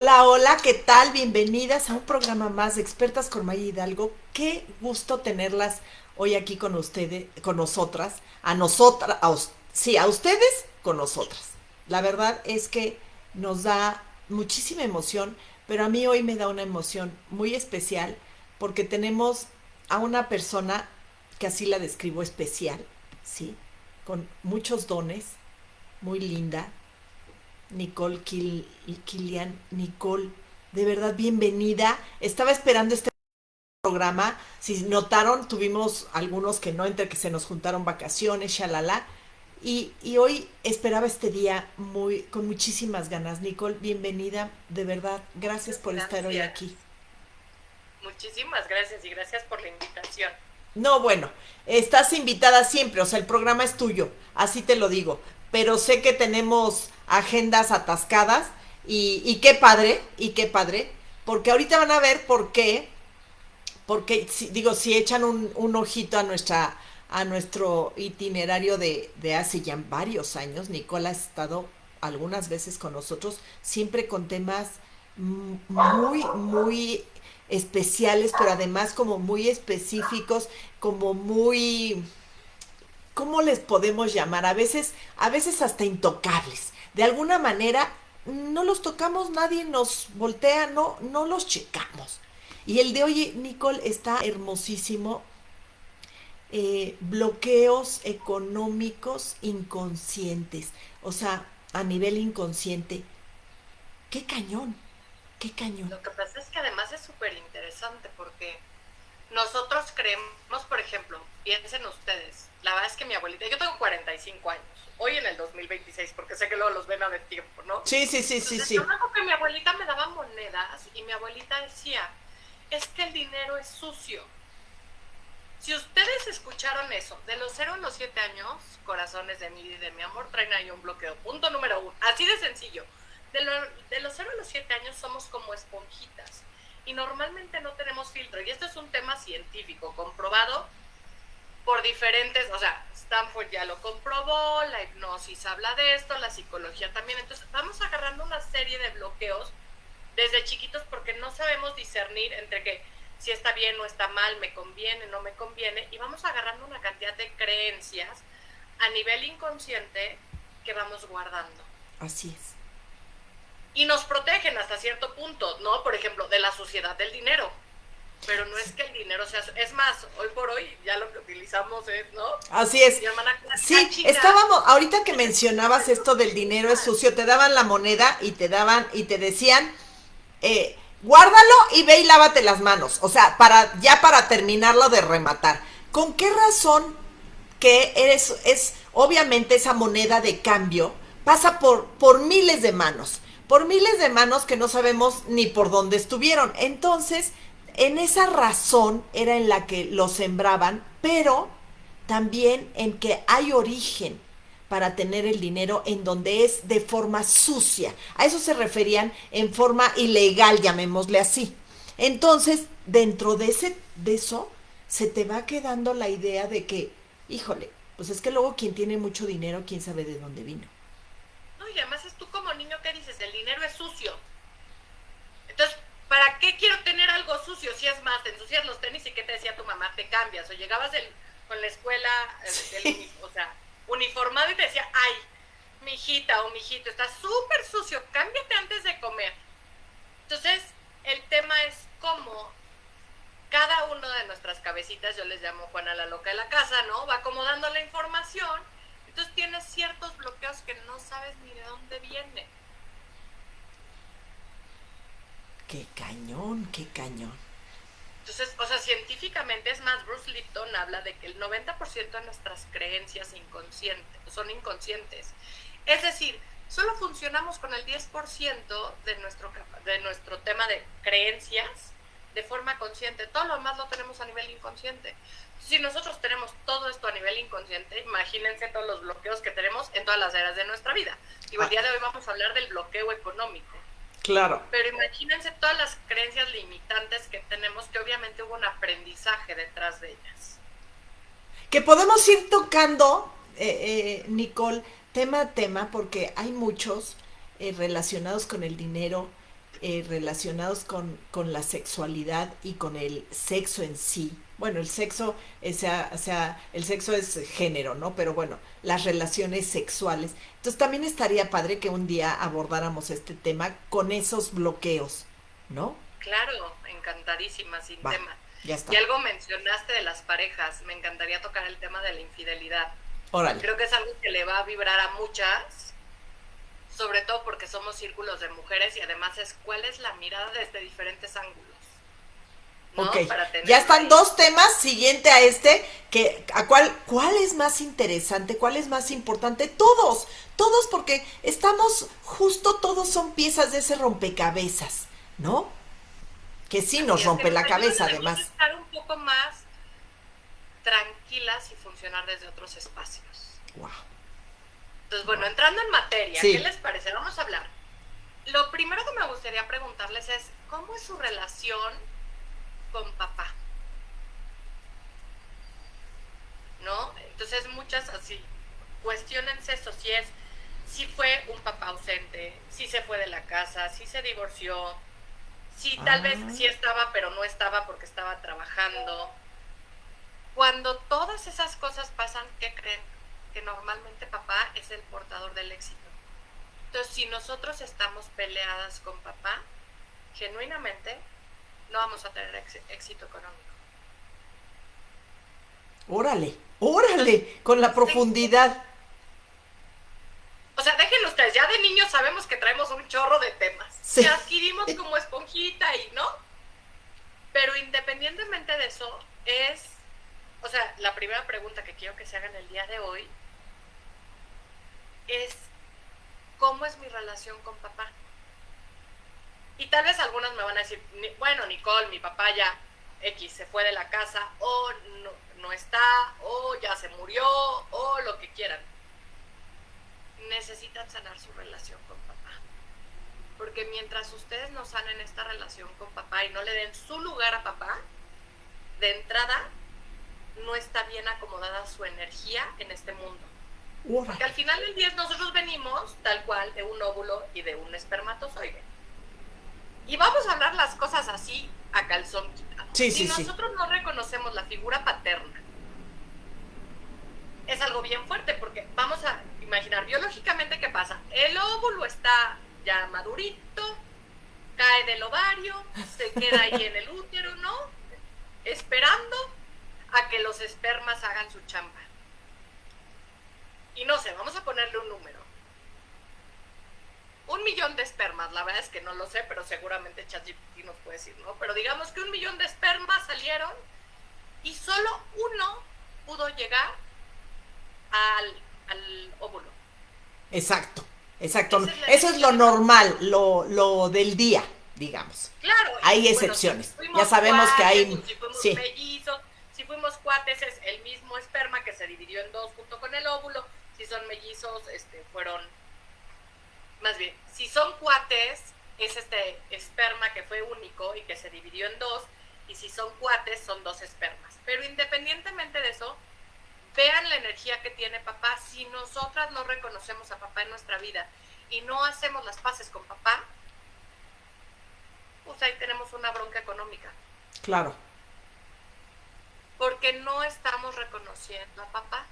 Hola, hola, ¿qué tal? Bienvenidas a un programa más de Expertas con Maya Hidalgo. Qué gusto tenerlas hoy aquí con ustedes, con nosotras, a nosotras, sí, a ustedes con nosotras. La verdad es que nos da muchísima emoción, pero a mí hoy me da una emoción muy especial porque tenemos a una persona que así la describo especial, ¿sí? Con muchos dones, muy linda, Kilian, Nicole, de verdad bienvenida. Estaba esperando este programa. Si notaron, tuvimos algunos que no, entre que se nos juntaron vacaciones, shalala. Y hoy esperaba este día con muchísimas ganas. Nicole, bienvenida, de verdad. Gracias Muchas por estar hoy aquí. gracias. Muchísimas gracias y gracias por la invitación. No, bueno, estás invitada siempre, o sea, el programa es tuyo, así te lo digo. Pero sé que tenemos agendas atascadas y qué padre, porque ahorita van a ver por qué, porque digo, si echan un ojito a nuestro itinerario de hace ya varios años, Nicola ha estado algunas veces con nosotros, siempre con temas muy especiales, pero además como muy específicos, como muy, ¿cómo les podemos llamar? A veces hasta intocables. De alguna manera no los tocamos, nadie nos voltea, no los checamos. Y el de hoy, Nicole, está hermosísimo. Bloqueos económicos inconscientes. O sea, a nivel inconsciente. Qué cañón, qué cañón. Lo que pasa es que además es súper interesante porque nosotros creemos, por ejemplo, piensen ustedes, la verdad es que mi abuelita, yo tengo 45 años, hoy en el 2026, porque sé que luego los ven a de tiempo, ¿no? Sí, sí, sí, sí, Entonces, yo sí. me acuerdo que mi abuelita me daba monedas y mi abuelita decía, es que el dinero es sucio. Si ustedes escucharon eso, de los 0 a los 7 años, corazones de mi vida y de mi amor traen ahí un bloqueo. Punto número uno. Así de sencillo. De los 0 a los 7 años somos como esponjitas. Y normalmente no tenemos filtro. Y esto es un tema científico, comprobado por diferentes, o sea, Stanford ya lo comprobó, la hipnosis habla de esto, la psicología también. Entonces vamos agarrando una serie de bloqueos desde chiquitos porque no sabemos discernir entre que si está bien o está mal, me conviene, no me conviene, y vamos agarrando una cantidad de creencias a nivel inconsciente que vamos guardando. Así es. Y nos protegen hasta cierto punto, ¿no? Por ejemplo, de la suciedad del dinero. Pero no es que el dinero sea... Es más, hoy por hoy ya lo que utilizamos es, ¿no? Así es. Mi hermana clásica Sí, china, estábamos, ahorita que es súper mencionabas esto del dinero es sucia. sucio, te daban la moneda y te daban y te decían, guárdalo y ve y lávate las manos. O sea, para terminarlo de rematar. ¿Con qué razón que es obviamente esa moneda de cambio pasa por miles de manos? Por miles de manos que no sabemos ni por dónde estuvieron. Entonces, en esa razón era en la que lo sembraban, pero también en que hay origen para tener el dinero en donde es de forma sucia. A eso se referían en forma ilegal, llamémosle así. Entonces, dentro de eso, se te va quedando la idea de que, híjole, pues es que luego quien tiene mucho dinero, quién sabe de dónde vino. No, y además es tú como niño que dices, el dinero es sucio. Entonces, ¿para qué quiero tener algo sucio? Si es más, te ensucias los tenis y ¿qué te decía tu mamá? Te cambias. O llegabas con la escuela, Sí. o sea, uniformado y te decía, ay, mi hijita o mi hijito, está súper sucio, cámbiate antes de comer. Entonces, el tema es cómo cada uno de nuestras cabecitas, yo les llamo Juana la loca de la casa, ¿no? Va acomodando la información. Entonces tienes ciertos bloqueos que no sabes ni de dónde vienen. Qué cañón, qué cañón. Entonces, o sea, científicamente, es más, Bruce Lipton habla de que el 90% de nuestras creencias son inconscientes. Es decir, solo funcionamos con el 10% de nuestro tema de creencias de forma consciente. Todo lo demás lo tenemos a nivel inconsciente. Si nosotros tenemos todo esto a nivel inconsciente, imagínense todos los bloqueos que tenemos en todas las áreas de nuestra vida. Y el Ah, día de hoy vamos a hablar del bloqueo económico. claro. Pero imagínense todas las creencias limitantes que tenemos, que obviamente hubo un aprendizaje detrás de ellas. Que podemos ir tocando, Nicole, tema a tema, porque hay muchos relacionados con el dinero. relacionados con la sexualidad y con el sexo en sí. Bueno, el sexo, el sexo es género, ¿no? Pero bueno, las relaciones sexuales. Entonces también estaría padre que un día abordáramos este tema con esos bloqueos, ¿no? Claro, encantadísima, sin Va, tema. ya Y está. algo mencionaste de las parejas, me encantaría tocar el tema de la infidelidad. Órale. Creo que es algo que le va a vibrar a muchas, sobre todo porque somos círculos de mujeres y además es cuál es la mirada desde diferentes ángulos, Ok, ¿no? Para ya tenerlo están ahí. dos temas siguiente a este, que cuál es más interesante, cuál es más importante, todos porque estamos, justo todos son piezas de ese rompecabezas, ¿no? Que sí Así nos es, que rompe nos la ayudan cabeza además a además. estar un poco más tranquilas y funcionar desde otros espacios. Wow. Entonces, bueno, entrando en materia, ¿qué Sí. les parece? Vamos a hablar. Lo primero que me gustaría preguntarles es, ¿cómo es su relación con papá? ¿No? Entonces, muchas así, cuestionense eso, si fue un papá ausente, si se fue de la casa, si se divorció, si tal vez Ah, sí estaba, pero no estaba porque estaba trabajando. Cuando todas esas cosas pasan, ¿qué creen? Que normalmente papá es el portador del éxito. Entonces, si nosotros estamos peleadas con papá, genuinamente no vamos a tener éxito económico. órale, Entonces, órale, con la profundidad. o sea, déjenlo ustedes, ya de niños sabemos que traemos un chorro de temas Sí. que adquirimos como esponjita y no, pero independientemente de eso, o sea, la primera pregunta que quiero que se hagan el día de hoy es, ¿cómo es mi relación con papá? Y tal vez algunas me van a decir, bueno, Nicole, mi papá ya X se fue de la casa, o no está, o ya se murió, o lo que quieran. Necesitan sanar su relación con papá. Porque mientras ustedes no sanen esta relación con papá y no le den su lugar a papá, de entrada no está bien acomodada su energía en este mundo. Porque al Órale. final del día nosotros venimos tal cual de un óvulo y de un espermatozoide. Y vamos a hablar las cosas así a calzón quitado. Sí, Si sí, sí. nosotros no reconocemos la figura paterna, es algo bien fuerte porque vamos a imaginar biológicamente qué pasa. El óvulo está ya madurito, cae del ovario, se queda ahí en el útero, ¿no? Esperando a que los espermas hagan su chamba. Y no sé, vamos a ponerle un número. 1 millón de espermas, la verdad es que no lo sé, pero seguramente ChatGPT nos puede decir, ¿no? Pero digamos que 1 millón de espermas salieron y solo uno pudo llegar al óvulo. Exacto, exacto. Esa es la Eso es energía lo de papá. normal, lo del día, digamos. Claro, Hay y bueno, si excepciones. Ya fuimos sabemos que cuates, hay, si fuimos sí, mellizos, si fuimos cuates es el mismo esperma que se dividió en dos junto con el óvulo, si son mellizos, fueron, más bien, si son cuates, es este esperma que fue único y que se dividió en dos, y si son cuates, son dos espermas. Pero independientemente de eso, vean la energía que tiene papá. Si nosotras no reconocemos a papá en nuestra vida y no hacemos las paces con papá, pues ahí tenemos una bronca económica. claro. Porque no estamos reconociendo a papá.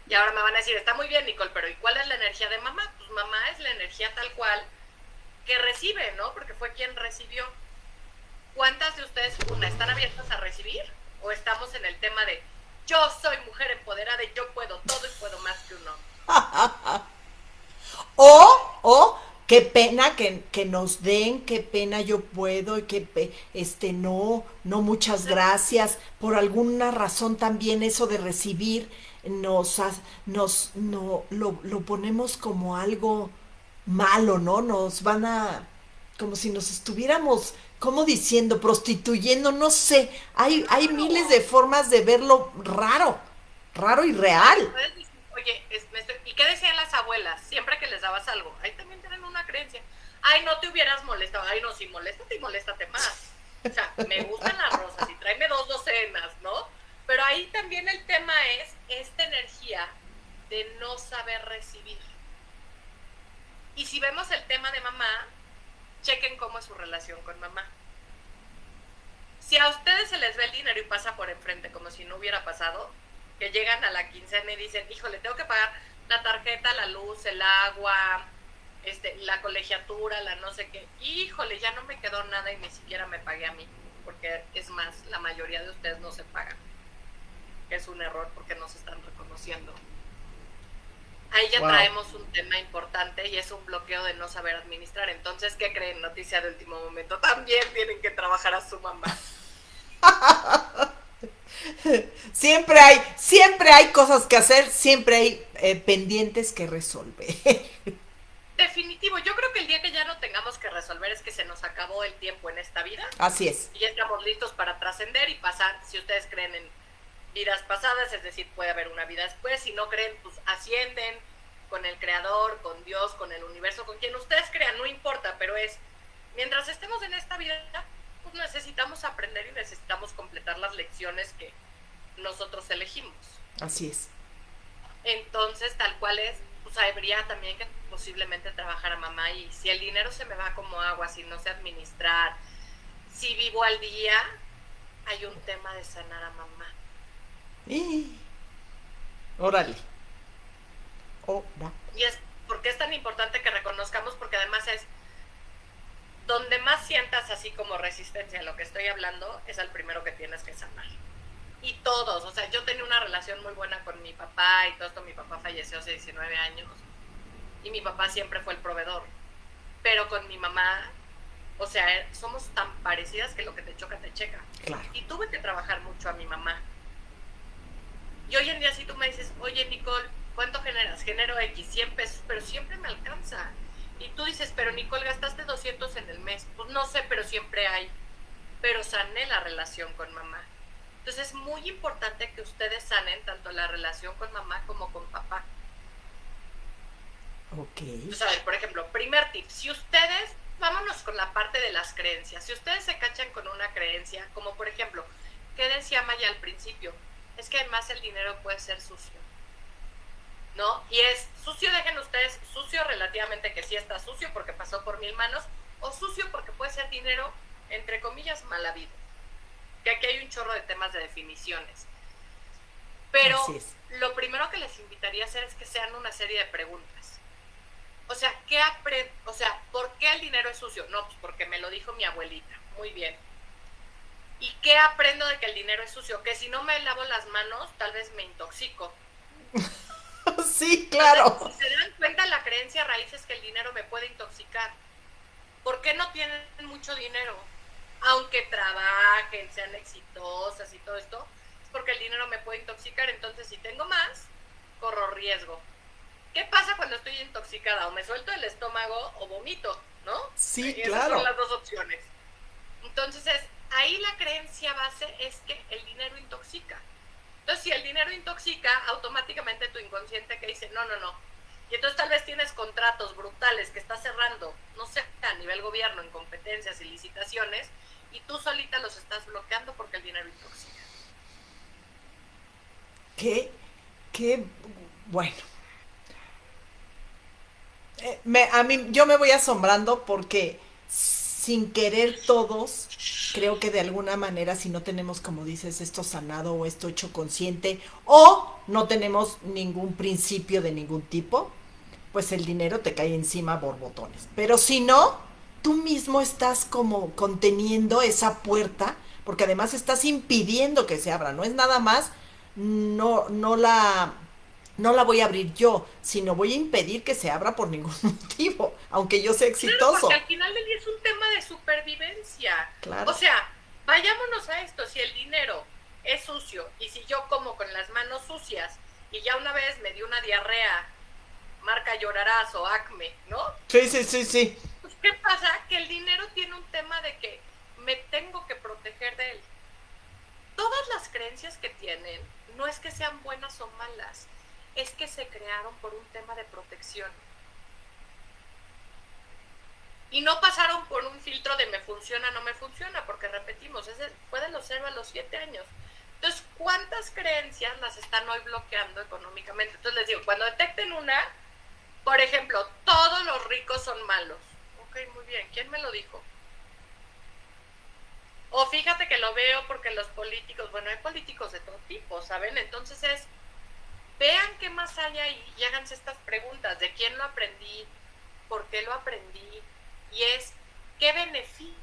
Y ahora me van a decir, está muy bien, Nicole, pero ¿y cuál es la energía de mamá? Pues mamá es la energía tal cual que recibe, ¿no? Porque fue quien recibió. ¿Cuántas de ustedes, están abiertas a recibir? ¿O estamos en el tema de yo soy mujer empoderada y yo puedo todo y puedo más que un hombre? O, qué pena que nos den, qué pena yo puedo, y no, muchas gracias. Por alguna razón también eso de recibir no, lo ponemos como algo malo, ¿no? Nos van como si nos estuviéramos, como diciendo, prostituyendo, no sé. Hay miles de Claro. formas de verlo raro, raro y Claro, y real. puedes decir, oye, ¿y qué decían las abuelas? Siempre que les dabas algo, ahí también tienen una creencia. Ay, no te hubieras molestado. Ay, no, sí, moléstate y moléstate más. O sea, me gustan las rosas y tráeme 2 docenas, ¿no? Pero ahí también el tema es esta energía de no saber recibir. Y si vemos el tema de mamá, cómo es su relación con mamá. Si a ustedes se les ve el dinero y pasa por enfrente como si no hubiera pasado, que llegan a la quincena y dicen, híjole, tengo que pagar la tarjeta, la luz, el agua, la colegiatura, la no sé qué, híjole, ya no me quedó nada y ni siquiera me pagué a mí, porque es más, la mayoría de ustedes no se pagan, que es un error porque no se están reconociendo. Ahí ya traemos un tema importante y es un bloqueo de no saber administrar. Entonces, ¿qué creen? Noticia de último momento. También tienen que trabajar a su mamá. Siempre hay cosas que hacer, siempre hay pendientes que resolver. Definitivo, yo creo que el día que ya no tengamos que resolver es que se nos acabó el tiempo en esta vida. Así es. Y ya estamos listos para trascender y pasar, si ustedes creen en vidas pasadas, es decir, puede haber una vida después. Si no creen, pues ascienden con el creador, con Dios, con el universo, con quien ustedes crean, no importa, pero mientras estemos en esta vida, pues necesitamos aprender y necesitamos completar las lecciones que nosotros elegimos. Así es. Entonces, tal cual es, pues habría también que posiblemente trabajar a mamá, y si el dinero se me va como agua, si no sé administrar, si vivo al día, hay un tema de sanar a mamá. Órale. Y es porque es tan importante que reconozcamos, porque además es donde más sientas así como resistencia a lo que estoy hablando, es el primero que tienes que sanar. Y todos, o sea, yo tenía una relación muy buena con mi papá y todo esto, mi papá falleció hace 19 años y mi papá siempre fue el proveedor, pero con mi mamá, o sea, somos tan parecidas que lo que te choca, te checa. Claro. Y tuve que trabajar mucho a mi mamá. Y hoy en día si tú me dices, oye Nicole, ¿cuánto generas? Genero X, 100 pesos, pero siempre me alcanza. Y tú dices, pero Nicole, gastaste 200 en el mes. Pues no sé, pero siempre hay. Pero sané la relación con mamá. Entonces es muy importante que ustedes sanen tanto la relación con mamá como con papá. Ok. Entonces, a ver, por ejemplo, primer tip, si ustedes, vámonos con la parte de las creencias. Si ustedes se cachan con una creencia, como por ejemplo, ¿qué decía Maya al principio? Es que además el dinero puede ser sucio, ¿no? Y es sucio, dejen ustedes, sucio relativamente que sí está sucio porque pasó por 1000 manos, o sucio porque puede ser dinero, entre comillas, mal habido. Que aquí hay un chorro de temas de definiciones. Pero lo primero que les invitaría a hacer es que sean una serie de preguntas. O sea, ¿por qué el dinero es sucio? No, pues porque me lo dijo mi abuelita. Muy bien. ¿Y qué aprendo de que el dinero es sucio? Que si no me lavo las manos, tal vez me intoxico. Sí, claro. Entonces, si se dan cuenta, la creencia raíz es que el dinero me puede intoxicar. ¿Por qué no tienen mucho dinero? Aunque trabajen, sean exitosas y todo esto, es porque el dinero me puede intoxicar. Entonces, si tengo más, corro riesgo. ¿Qué pasa cuando estoy intoxicada? O me suelto el estómago o vomito, ¿no? Sí, y claro. Esas son las dos opciones. Entonces, ahí la creencia base es que el dinero intoxica. Entonces, si el dinero intoxica, automáticamente tu inconsciente que dice, no. Y entonces tal vez tienes contratos brutales que estás cerrando, no sé, a nivel gobierno, en competencias y licitaciones, y tú solita los estás bloqueando porque el dinero intoxica. Qué bueno. Yo me voy asombrando porque sin querer todos, creo que de alguna manera si no tenemos, como dices, esto sanado o esto hecho consciente o no tenemos ningún principio de ningún tipo, pues el dinero te cae encima a borbotones. Pero si no, tú mismo estás como conteniendo esa puerta, porque además estás impidiendo que se abra, no es nada más, no la voy a abrir yo, sino voy a impedir que se abra por ningún motivo, aunque yo sea exitoso. Claro, porque al final del día es un tema de supervivencia. Claro. O sea, vayámonos a esto, si el dinero es sucio y si yo como con las manos sucias y ya una vez me dio una diarrea, marca Llorarás o Acme, ¿no? Sí. Pues, ¿qué pasa? Que el dinero tiene un tema de que me tengo que proteger de él. Todas las creencias que tienen no es que sean buenas o malas, es que se crearon por un tema de protección. Y no pasaron por un filtro de me funciona, no me funciona, porque repetimos, fue de los 0 a los 7 años. Entonces, ¿cuántas creencias las están hoy bloqueando económicamente? Entonces les digo, cuando detecten una, por ejemplo, todos los ricos son malos. Ok, muy bien, ¿quién me lo dijo? O fíjate que lo veo porque los políticos, bueno, hay políticos de todo tipo, ¿saben? Entonces vean qué más hay ahí y háganse estas preguntas, ¿de quién lo aprendí? ¿Por qué lo aprendí? Y ¿qué beneficio?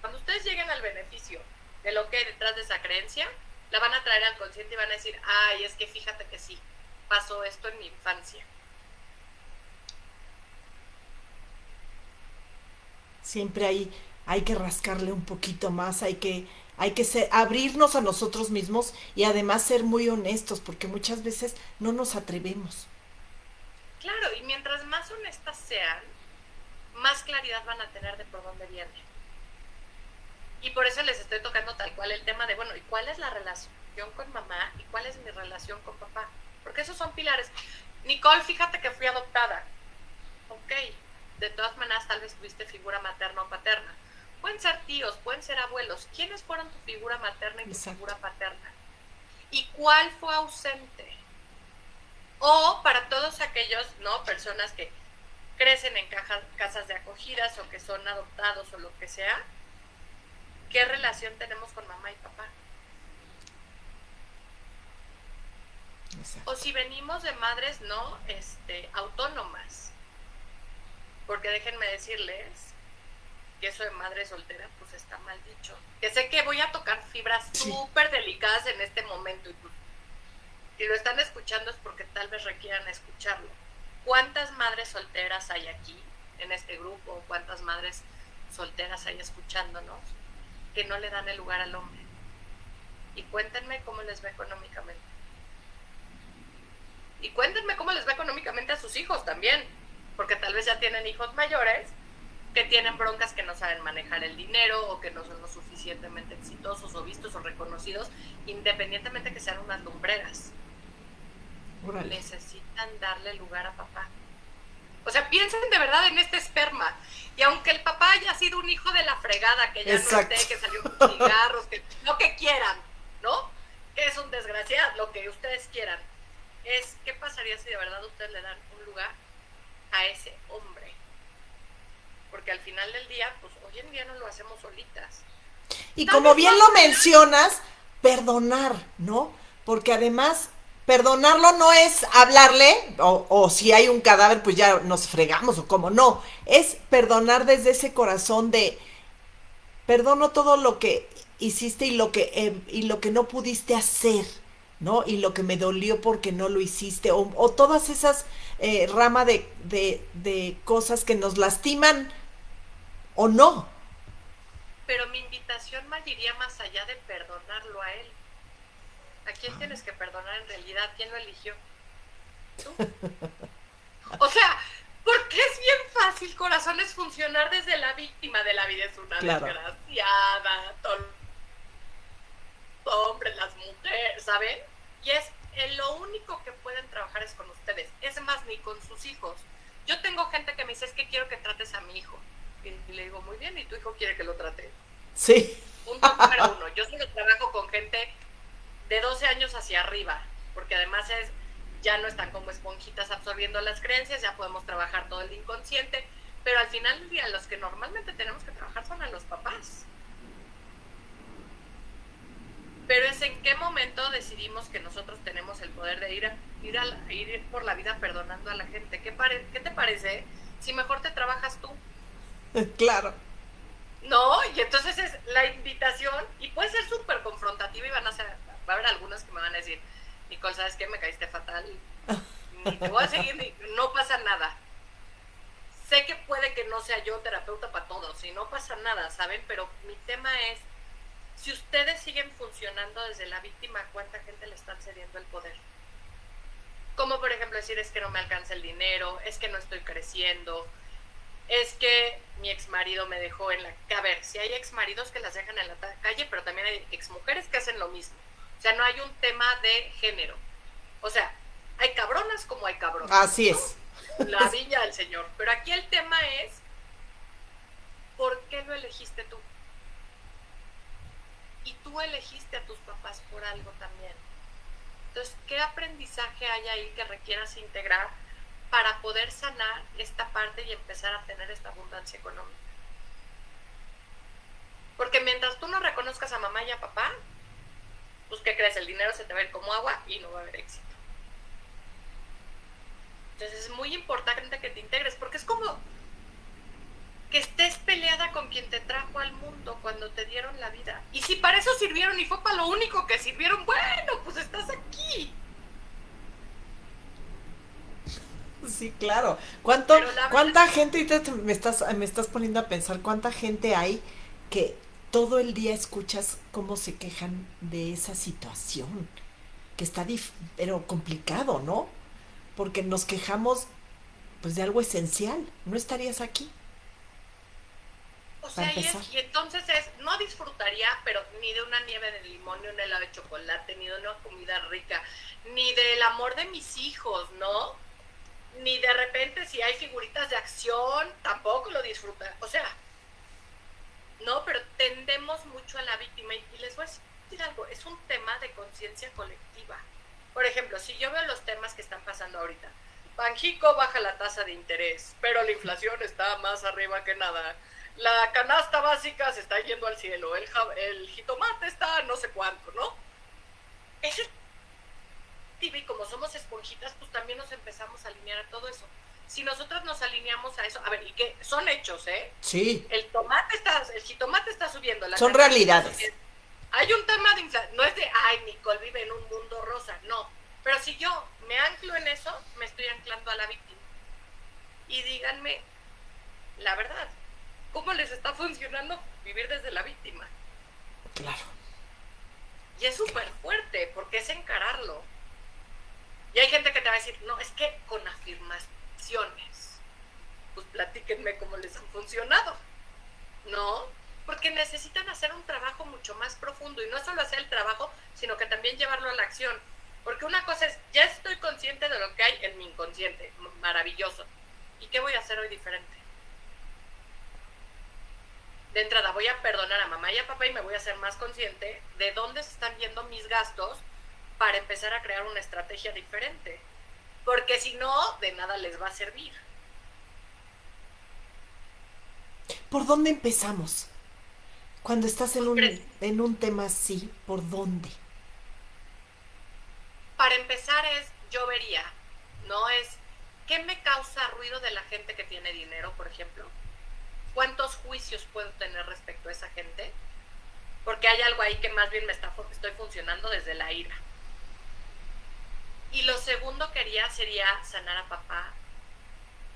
Cuando ustedes lleguen al beneficio de lo que hay detrás de esa creencia, la van a traer al consciente y van a decir, ay, es que fíjate que sí, pasó esto en mi infancia. Siempre hay que rascarle un poquito más, hay que abrirnos a nosotros mismos y además ser muy honestos, porque muchas veces no nos atrevemos. Claro, y mientras más honestas sean, más claridad van a tener de por dónde vienen. Y por eso les estoy tocando tal cual el tema de, bueno, ¿y cuál es la relación con mamá? ¿Y cuál es mi relación con papá? Porque esos son pilares. Nicole, fíjate que fui adoptada. Ok, de todas maneras tal vez tuviste figura materna o paterna. Pueden ser tíos, pueden ser abuelos. ¿Quiénes fueron tu figura materna y tu Exacto. figura paterna? ¿Y cuál fue ausente? O para todos aquellos, ¿no? Personas que crecen en casas de acogidas o que son adoptados o lo que sea, ¿qué relación tenemos con mamá y papá? Exacto. O si venimos de madres, ¿no? Autónomas. Porque déjenme decirles que eso de madre soltera, pues está mal dicho. Que sé que voy a tocar fibras súper delicadas en este momento y pues, si lo están escuchando es porque tal vez requieran escucharlo. ¿Cuántas madres solteras hay aquí en este grupo? ¿Cuántas madres solteras hay escuchándonos que no le dan el lugar al hombre? Y cuéntenme cómo les va económicamente. Y cuéntenme cómo les va económicamente a sus hijos también, porque tal vez ya tienen hijos mayores que tienen broncas que no saben manejar el dinero o que no son lo suficientemente exitosos o vistos o reconocidos, independientemente que sean unas lumbreras. Órale. Necesitan darle lugar a papá. O sea, piensen de verdad en este esperma. Y aunque el papá haya sido un hijo de la fregada, que ya Exacto. no esté, que salió con cigarros, que lo que quieran, ¿no? Que es un desgraciado, lo que ustedes quieran. ¿Qué pasaría si de verdad ustedes le dan un lugar a ese hombre? Porque al final del día, pues hoy en día no lo hacemos solitas. Y como bien lo mencionas, perdonar, ¿no? Porque además, perdonarlo no es hablarle, o si hay un cadáver, pues ya nos fregamos, o como no. Es perdonar desde ese corazón de perdono todo lo que hiciste y lo que no pudiste hacer, ¿no? Y lo que me dolió porque no lo hiciste, o todas esas rama de cosas que nos lastiman o no. Pero mi invitación iría más allá de perdonarlo a él. ¿A quién tienes que perdonar en realidad? ¿Quién lo eligió? ¿Tú? O sea, porque es bien fácil, corazones, funcionar desde la víctima de la vida. Es una desgraciada, todo hombre, las mujeres, ¿saben? Y lo único que pueden trabajar es con ustedes. Es más, ni con sus hijos. Yo tengo gente que me dice, es que quiero que trates a mi hijo. Y le digo, muy bien, ¿y tu hijo quiere que lo trate? Sí. Punto número 1. Yo solo trabajo con gente de 12 años hacia arriba, porque además ya no están como esponjitas absorbiendo las creencias, ya podemos trabajar todo el inconsciente, pero al final del día los que normalmente tenemos que trabajar son a los papás. Pero es en qué momento decidimos que nosotros tenemos el poder de ir por la vida perdonando a la gente. ¿Qué te parece si mejor te trabajas tú? Claro. No, y entonces es la invitación, y puede ser súper confrontativa y va a haber algunas que me van a decir, Nicole, ¿sabes qué? Me caíste fatal, ni te voy a seguir, no pasa nada. Sé que puede que no sea yo terapeuta para todos, y no pasa nada, ¿saben? Pero mi tema es, si ustedes siguen funcionando desde la víctima, ¿cuánta gente le están cediendo el poder? Como por ejemplo decir, es que no me alcanza el dinero, es que no estoy creciendo, es que mi exmarido me dejó en la... A ver, si hay exmaridos que las dejan en la calle, pero también hay exmujeres que hacen lo mismo. O sea, no hay un tema de género. O sea, hay cabronas como hay cabronas. Así es. ¿No? La viña del Señor. Pero aquí el tema es, ¿por qué lo elegiste tú? Y tú elegiste a tus papás por algo también. Entonces, ¿qué aprendizaje hay ahí que requieras integrar para poder sanar esta parte y empezar a tener esta abundancia económica? Porque mientras tú no reconozcas a mamá y a papá, pues ¿qué crees? El dinero se te va a ir como agua y no va a haber éxito. Entonces es muy importante que te integres, porque es como que estés peleada con quien te trajo al mundo cuando te dieron la vida. Y si para eso sirvieron y fue para lo único que sirvieron, bueno, pues estás aquí. Sí, claro. Pero la verdad ¿Cuánta gente, ahorita me estás poniendo a pensar, cuánta gente hay que todo el día escuchas cómo se quejan de esa situación, que está pero complicado, ¿no? Porque nos quejamos pues de algo esencial. No estarías aquí, o para sea, empezar. y entonces no disfrutaría, pero ni de una nieve de limón, ni un helado de chocolate, ni de una comida rica, ni del amor de mis hijos, ¿no? Ni de repente si hay figuritas de acción, tampoco lo disfruta. O sea, no, pero tendemos mucho a la víctima y les voy a decir algo, es un tema de conciencia colectiva. Por ejemplo, si yo veo los temas que están pasando ahorita, Banxico baja la tasa de interés, pero la inflación está más arriba que nada. La canasta básica se está yendo al cielo, el jitomate está no sé cuánto, ¿no? Ese y como somos esponjitas, pues también nos empezamos a alinear a todo eso. Si nosotros nos alineamos a eso, a ver, y que son hechos, ¿eh? Sí, El jitomate está subiendo, son realidades. Hay un tema de inflación, no es de, ay, Nicole vive en un mundo rosa, no. Pero si yo me anclo en eso, me estoy anclando a la víctima. Y díganme, la verdad, ¿cómo les está funcionando vivir desde la víctima? Claro. Y es súper fuerte, porque es encararlo. Y hay gente que te va a decir, no, es que con afirmaciones, pues platíquenme cómo les han funcionado, ¿no? Porque necesitan hacer un trabajo mucho más profundo, y no solo hacer el trabajo, sino que también llevarlo a la acción. Porque una cosa es, ya estoy consciente de lo que hay en mi inconsciente, maravilloso. ¿Y qué voy a hacer hoy diferente? De entrada, voy a perdonar a mamá y a papá y me voy a hacer más consciente de dónde se están yendo mis gastos para empezar a crear una estrategia diferente. Porque si no, de nada les va a servir. ¿Por dónde empezamos? Cuando estás Pues, en un tema así, ¿por dónde? para empezar yo vería, no es, ¿qué me causa ruido de la gente que tiene dinero, por ejemplo? ¿Cuántos juicios puedo tener respecto a esa gente? Porque hay algo ahí que más bien estoy funcionando desde la ira. Y lo segundo que haría sería sanar a papá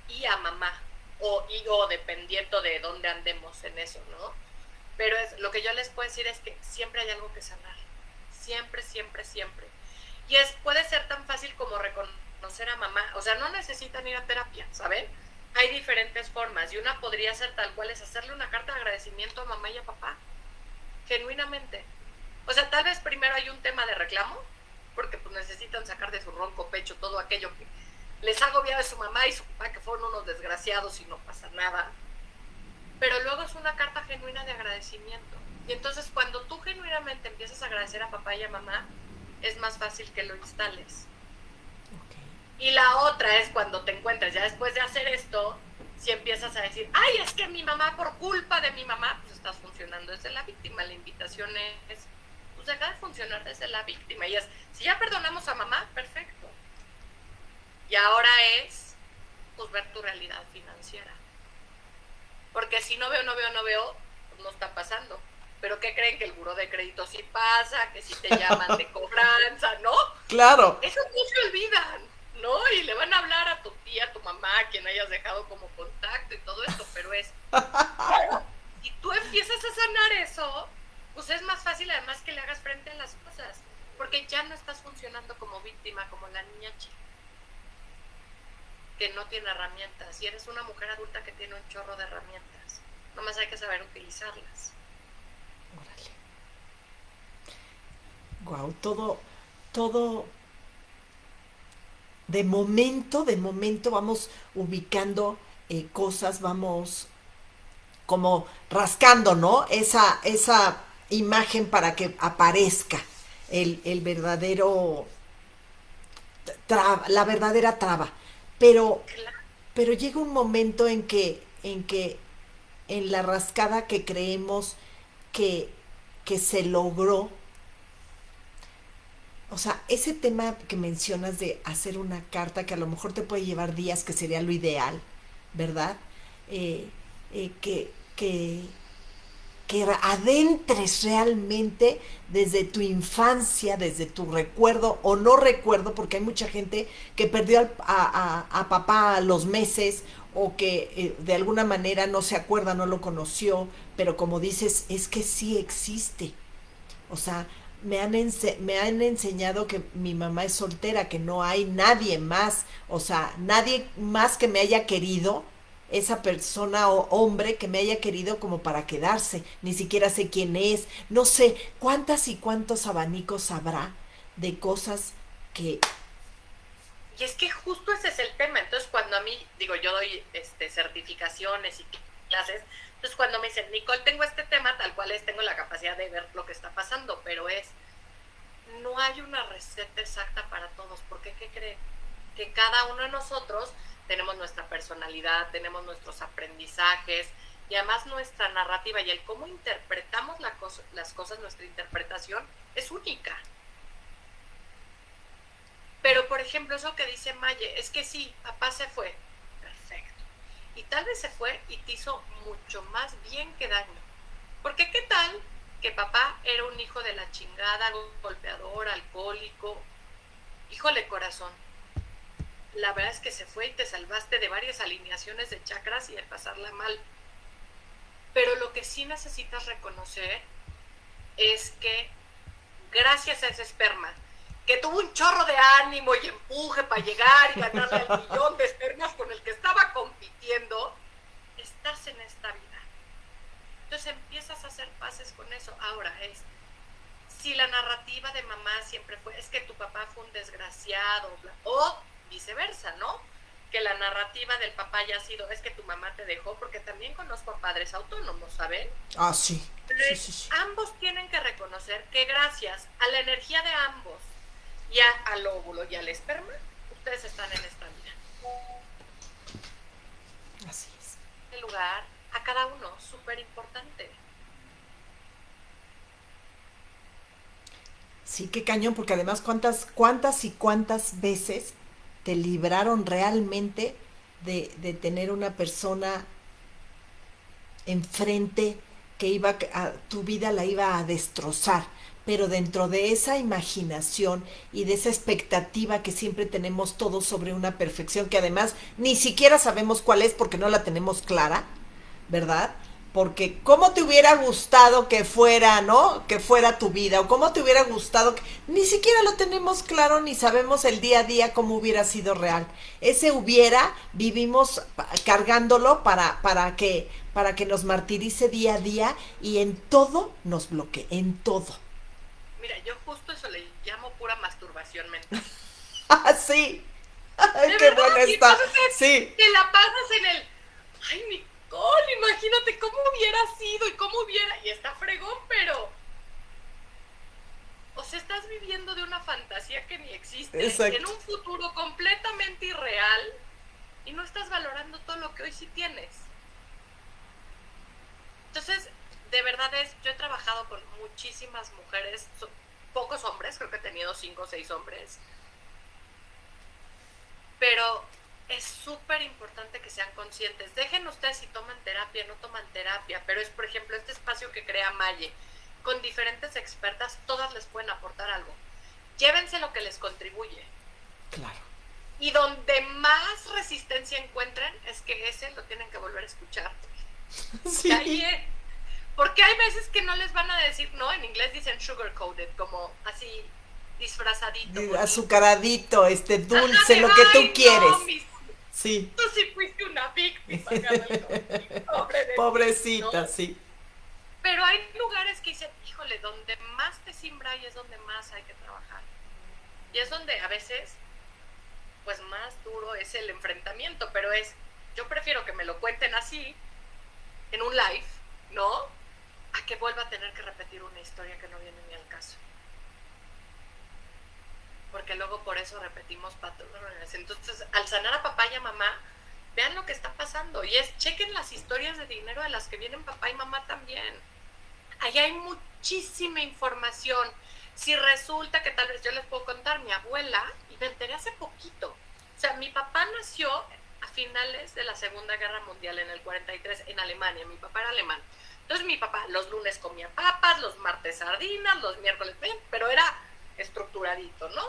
y a mamá, o dependiendo de dónde andemos en eso, ¿no? Pero lo que yo les puedo decir es que siempre hay algo que sanar. Siempre, siempre, siempre. Y puede ser tan fácil como reconocer a mamá. O sea, no necesitan ir a terapia, ¿saben? Hay diferentes formas, y una podría ser tal cual, es hacerle una carta de agradecimiento a mamá y a papá, genuinamente. O sea, tal vez primero hay un tema de reclamo, porque pues necesitan sacar de su ronco pecho todo aquello que les ha agobiado de su mamá y su papá, que fueron unos desgraciados y no pasa nada. Pero luego es una carta genuina de agradecimiento. Y entonces cuando tú genuinamente empiezas a agradecer a papá y a mamá, es más fácil que lo instales. Y la otra es cuando te encuentras ya después de hacer esto, si empiezas a decir, ay, es que mi mamá, por culpa de mi mamá, pues estás funcionando desde la víctima. La invitación es, pues deja de funcionar desde la víctima. Y es, si ya perdonamos a mamá, perfecto. Y ahora es, pues ver tu realidad financiera. Porque si no veo, pues no está pasando. Pero ¿qué creen? Que el buró de crédito sí pasa, que si te llaman de cobranza, ¿no? Claro. Eso no se olvidan, ¿no? Y le van a hablar a tu tía, a tu mamá, a quien hayas dejado como contacto y todo esto, pero si tú empiezas a sanar eso, pues es más fácil además que le hagas frente a las cosas, porque ya no estás funcionando como víctima, como la niña chica, que no tiene herramientas, y eres una mujer adulta que tiene un chorro de herramientas, nomás hay que saber utilizarlas. Órale. Guau, todo, de momento vamos ubicando cosas, vamos como rascando, ¿no? Esa imagen para que aparezca el verdadero la verdadera traba. Pero, Claro. pero llega un momento en que en la rascada que creemos que, que se logró, o sea, ese tema que mencionas de hacer una carta que a lo mejor te puede llevar días, que sería lo ideal, ¿verdad? Eh, que que adentres realmente desde tu infancia, desde tu recuerdo o no recuerdo, porque hay mucha gente que perdió a papá a los meses o que de alguna manera no se acuerda, no lo conoció, pero como dices, es que sí existe. O sea, me han enseñado que mi mamá es soltera, que no hay nadie más, o sea, nadie más que me haya querido, esa persona o hombre que me haya querido como para quedarse, ni siquiera sé quién es, no sé cuántas y cuántos abanicos habrá de cosas que... Y es que justo ese es el tema. Entonces, cuando a mí, digo, yo doy certificaciones y clases, entonces cuando me dicen, Nicole, tengo este tema, tal cual es, tengo la capacidad de ver lo que está pasando, pero no hay una receta exacta para todos, porque ¿qué creen? Que cada uno de nosotros tenemos nuestra personalidad, tenemos nuestros aprendizajes y además nuestra narrativa y el cómo interpretamos las cosas, nuestra interpretación es única. Pero, por ejemplo, eso que dice Maye, es que sí, papá se fue. Perfecto. Y tal vez se fue y te hizo mucho más bien que daño. Porque ¿qué tal que papá era un hijo de la chingada, golpeador, alcohólico? Híjole, corazón. La verdad es que se fue y te salvaste de varias alineaciones de chakras y de pasarla mal. Pero lo que sí necesitas reconocer es que gracias a ese esperma, que tuvo un chorro de ánimo y empuje para llegar y ganarle al millón de espermas con el que estaba compitiendo, estás en esta vida. Entonces empiezas a hacer paces con eso. Ahora si la narrativa de mamá siempre fue, es que tu papá fue un desgraciado, o viceversa, ¿no? Que la narrativa del papá haya sido, es que tu mamá te dejó, porque también conozco a padres autónomos, ¿saben? Ah, sí. Sí. Ambos tienen que reconocer que gracias a la energía de ambos y al óvulo y al esperma, ustedes están en esta vida. Así es. El lugar a cada uno, súper importante. Sí, qué cañón, porque además cuántas y cuántas veces te libraron realmente de tener una persona enfrente que iba a, tu vida la iba a destrozar, pero dentro de esa imaginación y de esa expectativa que siempre tenemos todos sobre una perfección que además ni siquiera sabemos cuál es porque no la tenemos clara, ¿verdad? Porque cómo te hubiera gustado que fuera, ¿no? Que fuera tu vida, o cómo te hubiera gustado que... Ni siquiera lo tenemos claro, ni sabemos el día a día cómo hubiera sido real. Ese hubiera, vivimos cargándolo para que nos martirice día a día y en todo nos bloquee, en todo. Mira, yo justo eso le llamo pura masturbación mental. Ah, sí. Ay, qué bueno está. Sí. Te la pasas en el... Ay, Nicole, imagínate cómo hubiera sido y cómo hubiera... Y está fregón, pero... O sea, estás viviendo de una fantasía que ni existe. Exacto. En un futuro completamente irreal y no estás valorando todo lo que hoy sí tienes. Entonces, de verdad yo he trabajado con muchísimas mujeres, pocos hombres, creo que he tenido 5 o 6 hombres, pero es súper importante que sean conscientes. Dejen ustedes si toman terapia, no toman terapia, pero es, por ejemplo, este espacio que crea Maye, con diferentes expertas, todas les pueden aportar algo. Llévense lo que les contribuye. Claro. Y donde más resistencia encuentren, es que ese lo tienen que volver a escuchar. Sí. Porque hay veces que no les van a decir, no, en inglés dicen sugar coated, como así disfrazadito. Azucaradito, dulce, lo que tú quieres. No, sí. Tú sí fuiste una víctima. Pobrecita, ¿no? Sí. Pero hay lugares que dicen, híjole, donde más te simbra y es donde más hay que trabajar. Y es donde a veces, pues más duro es el enfrentamiento, pero yo prefiero que me lo cuenten así, en un live, ¿no? A que vuelva a tener que repetir una historia que no viene ni al caso. Porque luego por eso repetimos patrones. Entonces, al sanar a papá y a mamá, vean lo que está pasando. Y chequen las historias de dinero de las que vienen papá y mamá también. ahí hay muchísima información. Si resulta que tal vez yo les puedo contar, mi abuela, y me enteré hace poquito, o sea, mi papá nació a finales de la Segunda Guerra Mundial en el 43 en Alemania, mi papá era alemán. Entonces mi papá los lunes comía papas, los martes sardinas, los miércoles, pero era estructuradito, ¿no?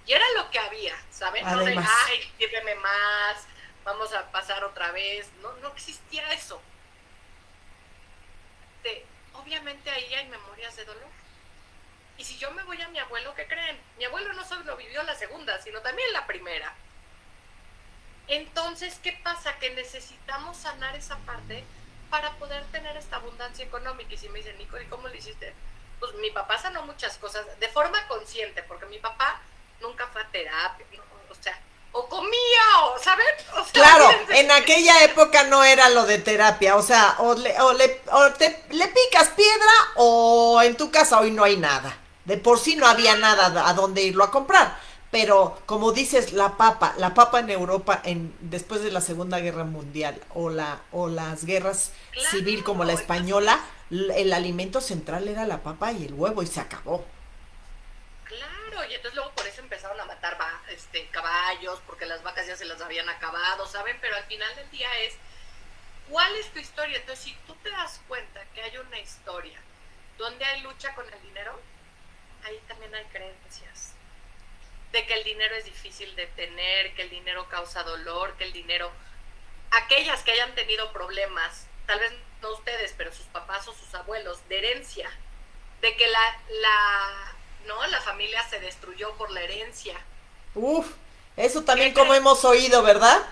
Y era lo que había, ¿saben? No de, Además, ay, sírveme más, vamos a pasar otra vez, no existía eso. Obviamente ahí hay memorias de dolor. Y si yo me voy a mi abuelo, ¿qué creen? Mi abuelo no solo vivió la segunda, sino también la primera. Entonces, ¿qué pasa? Que necesitamos sanar esa parte para poder tener esta abundancia económica. Y si me dicen, Nico, ¿y cómo lo hiciste? Pues mi papá sanó muchas cosas de forma consciente, porque mi papá nunca fue a terapia, ¿no? O sea, o comía, o, ¿saben? O sea, claro, en aquella época no era lo de terapia, o sea, le picas piedra o en tu casa hoy no hay nada. De por sí no había nada a dónde irlo a comprar. Pero como dices, la papa en Europa después de la Segunda Guerra Mundial o las guerras civil como la claro, española, entonces, el alimento central era la papa y el huevo y se acabó. claro, y entonces luego por eso empezaron a matar caballos, porque las vacas ya se las habían acabado, ¿saben? Pero al final del día es, ¿cuál es tu historia? Entonces, si tú te das cuenta que hay una historia donde hay lucha con el dinero, ahí también hay creencias de que el dinero es difícil de tener, que el dinero causa dolor, que el dinero, aquellas que hayan tenido problemas, tal vez no ustedes, pero sus papás o sus abuelos, de herencia, de que la familia se destruyó por la herencia. Uf, eso también como hemos oído, ¿verdad?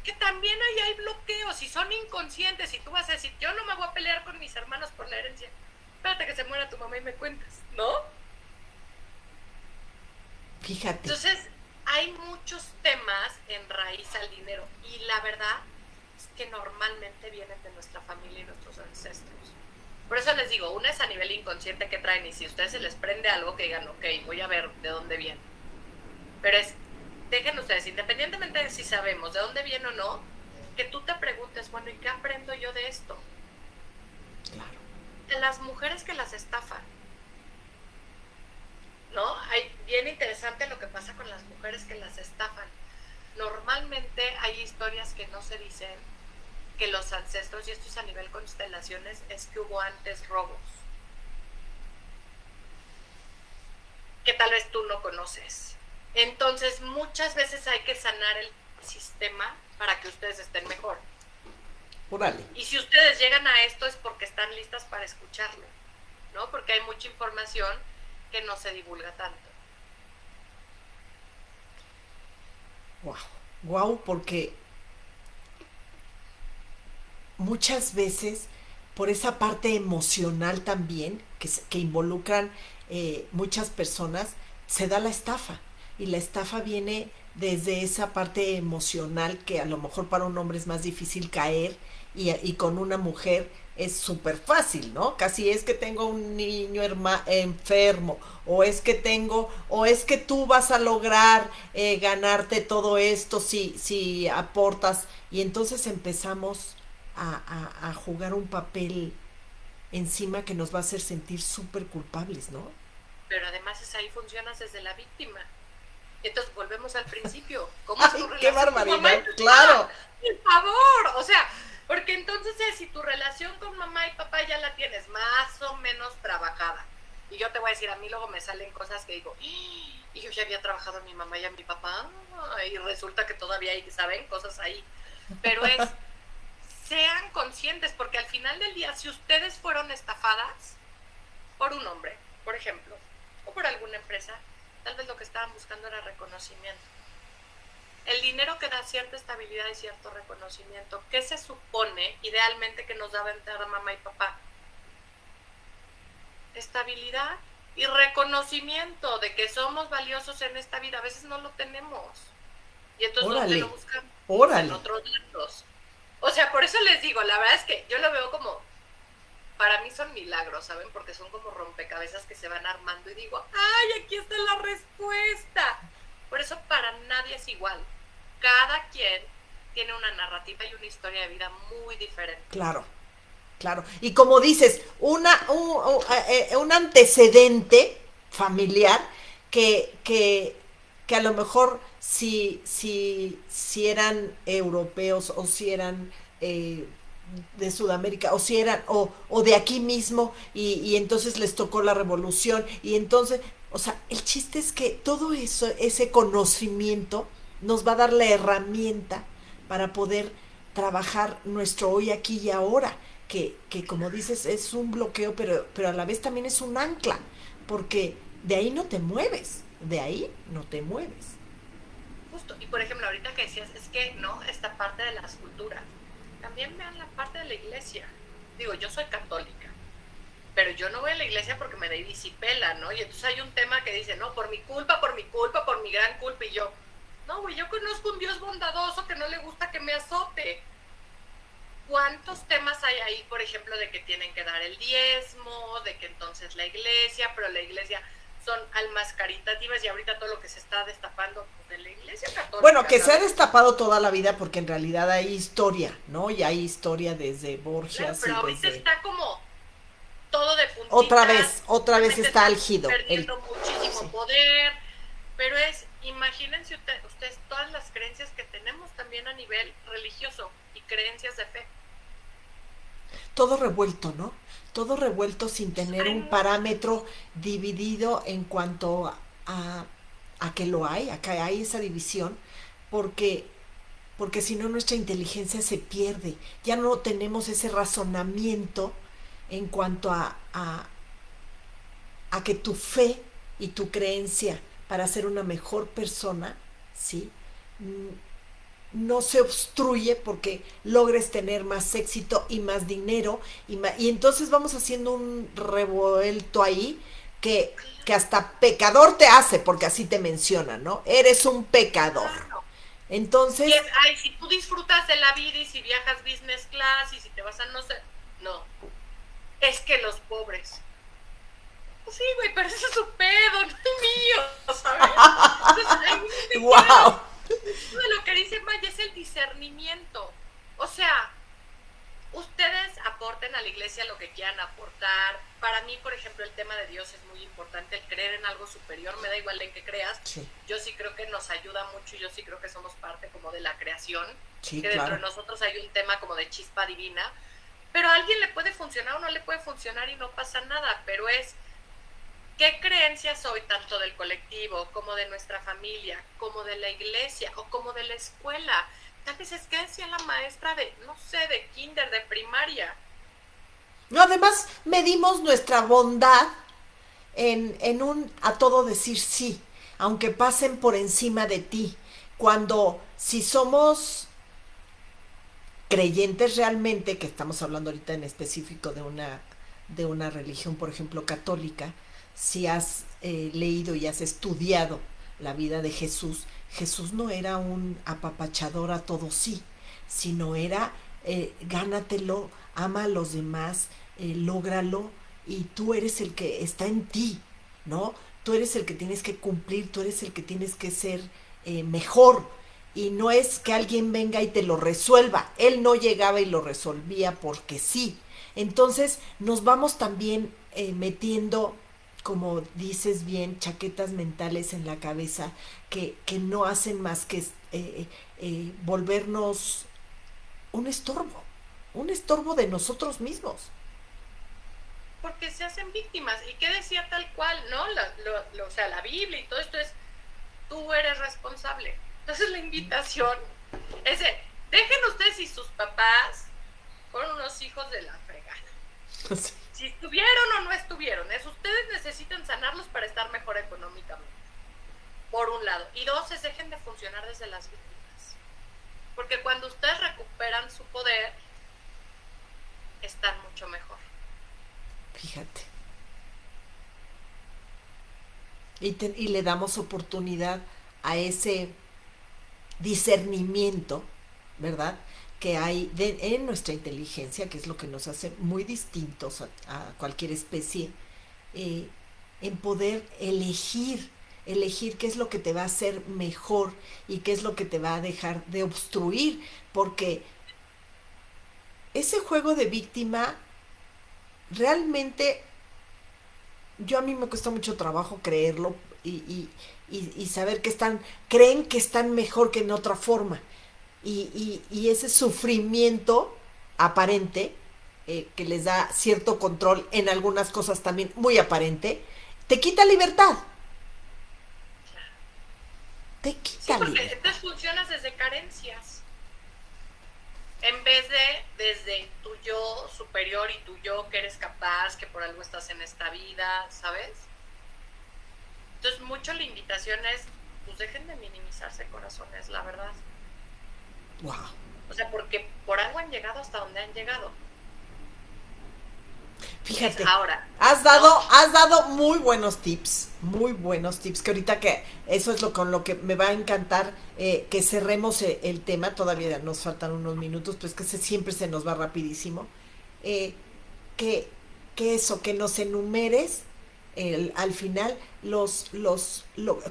Que también ahí hay bloqueos y son inconscientes y tú vas a decir, yo no me voy a pelear con mis hermanos por la herencia. Espérate que se muera tu mamá y me cuentas, ¿no? Fíjate. Entonces, hay muchos temas en raíz al dinero y la verdad es que normalmente vienen de nuestra familia y nuestros ancestros. Por eso les digo, una es a nivel inconsciente que traen y si a ustedes se les prende algo que digan, ok, voy a ver de dónde viene. Pero dejen ustedes, independientemente de si sabemos de dónde viene o no, que tú te preguntes, bueno, ¿y qué aprendo yo de esto? Claro. De las mujeres que las estafan, ¿no? Hay bien interesante lo que pasa con las mujeres que las estafan. Normalmente hay historias que no se dicen, que los ancestros, y esto es a nivel constelaciones, es que hubo antes robos, que tal vez tú no conoces. Entonces, muchas veces hay que sanar el sistema para que ustedes estén mejor. Órale. Y si ustedes llegan a esto es porque están listas para escucharlo, ¿no? Porque hay mucha información que no se divulga tanto. Wow. Wow, porque muchas veces por esa parte emocional también que involucran muchas personas, se da la estafa. Y la estafa viene desde esa parte emocional que a lo mejor para un hombre es más difícil caer y con una mujer es súper fácil, ¿no? Casi es que tengo un niño enfermo, o es que tú vas a lograr ganarte todo esto si aportas. Y entonces empezamos a jugar un papel encima que nos va a hacer sentir súper culpables, ¿no? Pero además es ahí funcionas desde la víctima. Entonces volvemos al principio. ¿Cómo es tu ¡Ay, qué relación con mamá y barbaridad! papá? ¡Claro! Por favor, o sea, porque entonces si tu relación con mamá y papá ya la tienes más o menos trabajada, y yo te voy a decir, a mí luego me salen cosas que digo, y yo ya había trabajado en mi mamá y en mi papá, y resulta que todavía hay, ¿saben? Cosas ahí. Pero sean conscientes, porque al final del día, si ustedes fueron estafadas por un hombre, por ejemplo, o por alguna empresa, tal vez lo que estaban buscando era reconocimiento. El dinero que da cierta estabilidad y cierto reconocimiento. ¿Qué se supone idealmente que nos daba entrar a mamá y papá? Estabilidad y reconocimiento de que somos valiosos en esta vida. A veces no lo tenemos. Y entonces, ¿dónde lo buscamos? Pues en otros lados. O sea, por eso les digo, la verdad es que yo lo veo como, para mí son milagros, ¿saben? Porque son como rompecabezas que se van armando y digo, ¡ay, aquí está la respuesta! Por eso para nadie es igual. Cada quien tiene una narrativa y una historia de vida muy diferente. Claro, claro. Y como dices, un antecedente familiar que, que, que a lo mejor si eran europeos o si eran eh, de Sudamérica o si eran o de aquí mismo y entonces les tocó la revolución y entonces, o sea, el chiste es que todo eso, ese conocimiento nos va a dar la herramienta para poder trabajar nuestro hoy, aquí y ahora, que como dices es un bloqueo, pero a la vez también es un ancla, porque de ahí no te mueves, de ahí no te mueves. Justo, y por ejemplo, ahorita que decías, es que, ¿no? Esta parte de las culturas. También vean la parte de la iglesia. Digo, yo soy católica, pero yo no voy a la iglesia porque me disipela, ¿no? Y entonces hay un tema que dice, no, por mi gran culpa, y yo, no, güey, yo conozco un Dios bondadoso que no le gusta que me azote. ¿Cuántos temas hay ahí, por ejemplo, de que tienen que dar el diezmo, de que entonces la iglesia, pero la iglesia son almas caritativas y ahorita todo lo que se está destapando de la iglesia Bueno, católica, que se ha ¿sabes? destapado toda la vida porque en realidad hay historia, ¿no? Y hay historia desde Claro, Borgias y pero ahorita desde... está como todo de puntitas, Otra vez realmente está están álgido. perdiendo muchísimo Sí. poder, pero imagínense ustedes todas las creencias que tenemos también a nivel religioso y creencias de fe. Todo revuelto, ¿no? Todo revuelto sin tener Hay un mucho, parámetro dividido en cuanto a que lo hay, a que hay esa división, porque, porque si no nuestra inteligencia se pierde, ya no tenemos ese razonamiento en cuanto a que tu fe y tu creencia para ser una mejor persona, ¿sí? No se obstruye porque logres tener más éxito y más dinero y entonces vamos haciendo un revuelto ahí que hasta pecador te hace porque así te menciona, ¿no? Eres un pecador. claro. Y Entonces, ay, si tú disfrutas de la vida y si viajas business class y si te vas a no sé, no, es que los pobres. Pues sí, güey, pero ese es su pedo, no es mío, ¿sabes? Entonces, ahí me wow. de lo que dice Maya es el discernimiento. O sea, ustedes aporten a la iglesia lo que quieran aportar. Para mí, por ejemplo, el tema de Dios es muy importante, el creer en algo superior, me da igual en qué creas. Sí, Yo sí creo que nos ayuda mucho, yo sí creo que somos parte como de la creación, sí, que dentro claro. de nosotros hay un tema como de chispa divina, pero a alguien le puede funcionar o no le puede funcionar y no pasa nada, pero es qué creencias soy tanto del colectivo como de nuestra familia, como de la iglesia o como de la escuela. Tal vez es que decía la maestra de, no sé, de kinder, de primaria. No, además medimos nuestra bondad en un a todo decir sí, aunque pasen por encima de ti. Cuando si somos creyentes realmente, que estamos hablando ahorita en específico de una religión, por ejemplo, católica, si has leído y has estudiado la vida de Jesús, Jesús no era un apapachador a todo sí, sino era gánatelo, ama a los demás, lógralo y tú eres el que está en ti, ¿no? Tú eres el que tienes que cumplir, tú eres el que tienes que ser mejor, y no es que alguien venga y te lo resuelva. Él no llegaba y lo resolvía porque sí. Entonces nos vamos también metiendo, como dices bien, chaquetas mentales en la cabeza que no hacen más que volvernos un estorbo de nosotros mismos. Porque se hacen víctimas. ¿Y qué decía tal cual? ¿No? O sea, la Biblia y todo esto es, tú eres responsable. Entonces la invitación es de, dejen ustedes y sus papás con unos hijos de la fregada. Sí. Si estuvieron o no estuvieron, ustedes necesitan sanarlos para estar mejor económicamente, por un lado. Y dos, es dejen de funcionar desde las víctimas. Porque cuando ustedes recuperan su poder, están mucho mejor. Fíjate. Y le damos oportunidad a ese discernimiento, ¿verdad? Que hay en nuestra inteligencia, que es lo que nos hace muy distintos a cualquier especie, eh, en poder elegir qué es lo que te va a hacer mejor y qué es lo que te va a dejar de obstruir, porque ese juego de víctima realmente yo a mí me cuesta mucho trabajo creerlo y saber que creen que están mejor que en otra forma. Y ese sufrimiento aparente, que les da cierto control en algunas cosas también muy aparente, te quita libertad. Te Sí, quita porque libertad. entonces funcionas desde carencias. En vez de desde tu yo superior y tu yo que eres capaz, que por algo estás en esta vida, ¿sabes? Entonces, mucho la invitación es, pues dejen de minimizarse, corazones, la verdad. Wow. O sea, porque por algo han llegado hasta donde han llegado. Es Fíjate, ahora, has ¿no? dado, has dado muy buenos tips, que ahorita que eso es lo con lo que me va a encantar, que cerremos el tema, todavía nos faltan unos minutos, pues que siempre se nos va rapidísimo, eh, que, que eso, que nos enumeres al final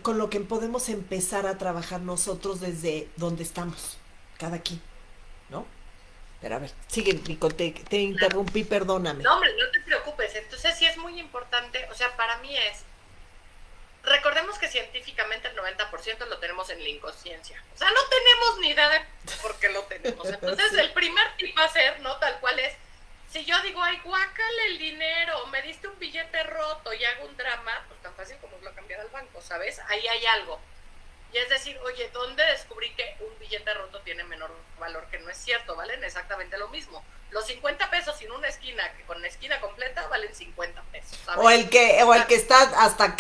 con lo que podemos empezar a trabajar nosotros desde donde estamos, cada quien, ¿no? Pero a ver, sigue, Nico, te Claro. interrumpí, perdóname. No, hombre, no te preocupes. Entonces sí es muy importante, o sea, para mí es, recordemos que científicamente el 90% lo tenemos en la inconsciencia. O sea, no tenemos ni idea de por qué lo tenemos. Entonces Sí. el primer tip va a ser, ¿no? Tal cual es, si yo digo, ay, guácale el dinero, me diste un billete roto y hago un drama, pues tan fácil como es lo cambiar al banco, ¿sabes? Ahí hay algo. Y es decir, oye, ¿dónde descubrí que un billete roto tiene menor valor? Que no es cierto, valen exactamente lo mismo. Los 50 pesos sin una esquina, que con la esquina completa valen 50 pesos, ¿sabes? O el que está hasta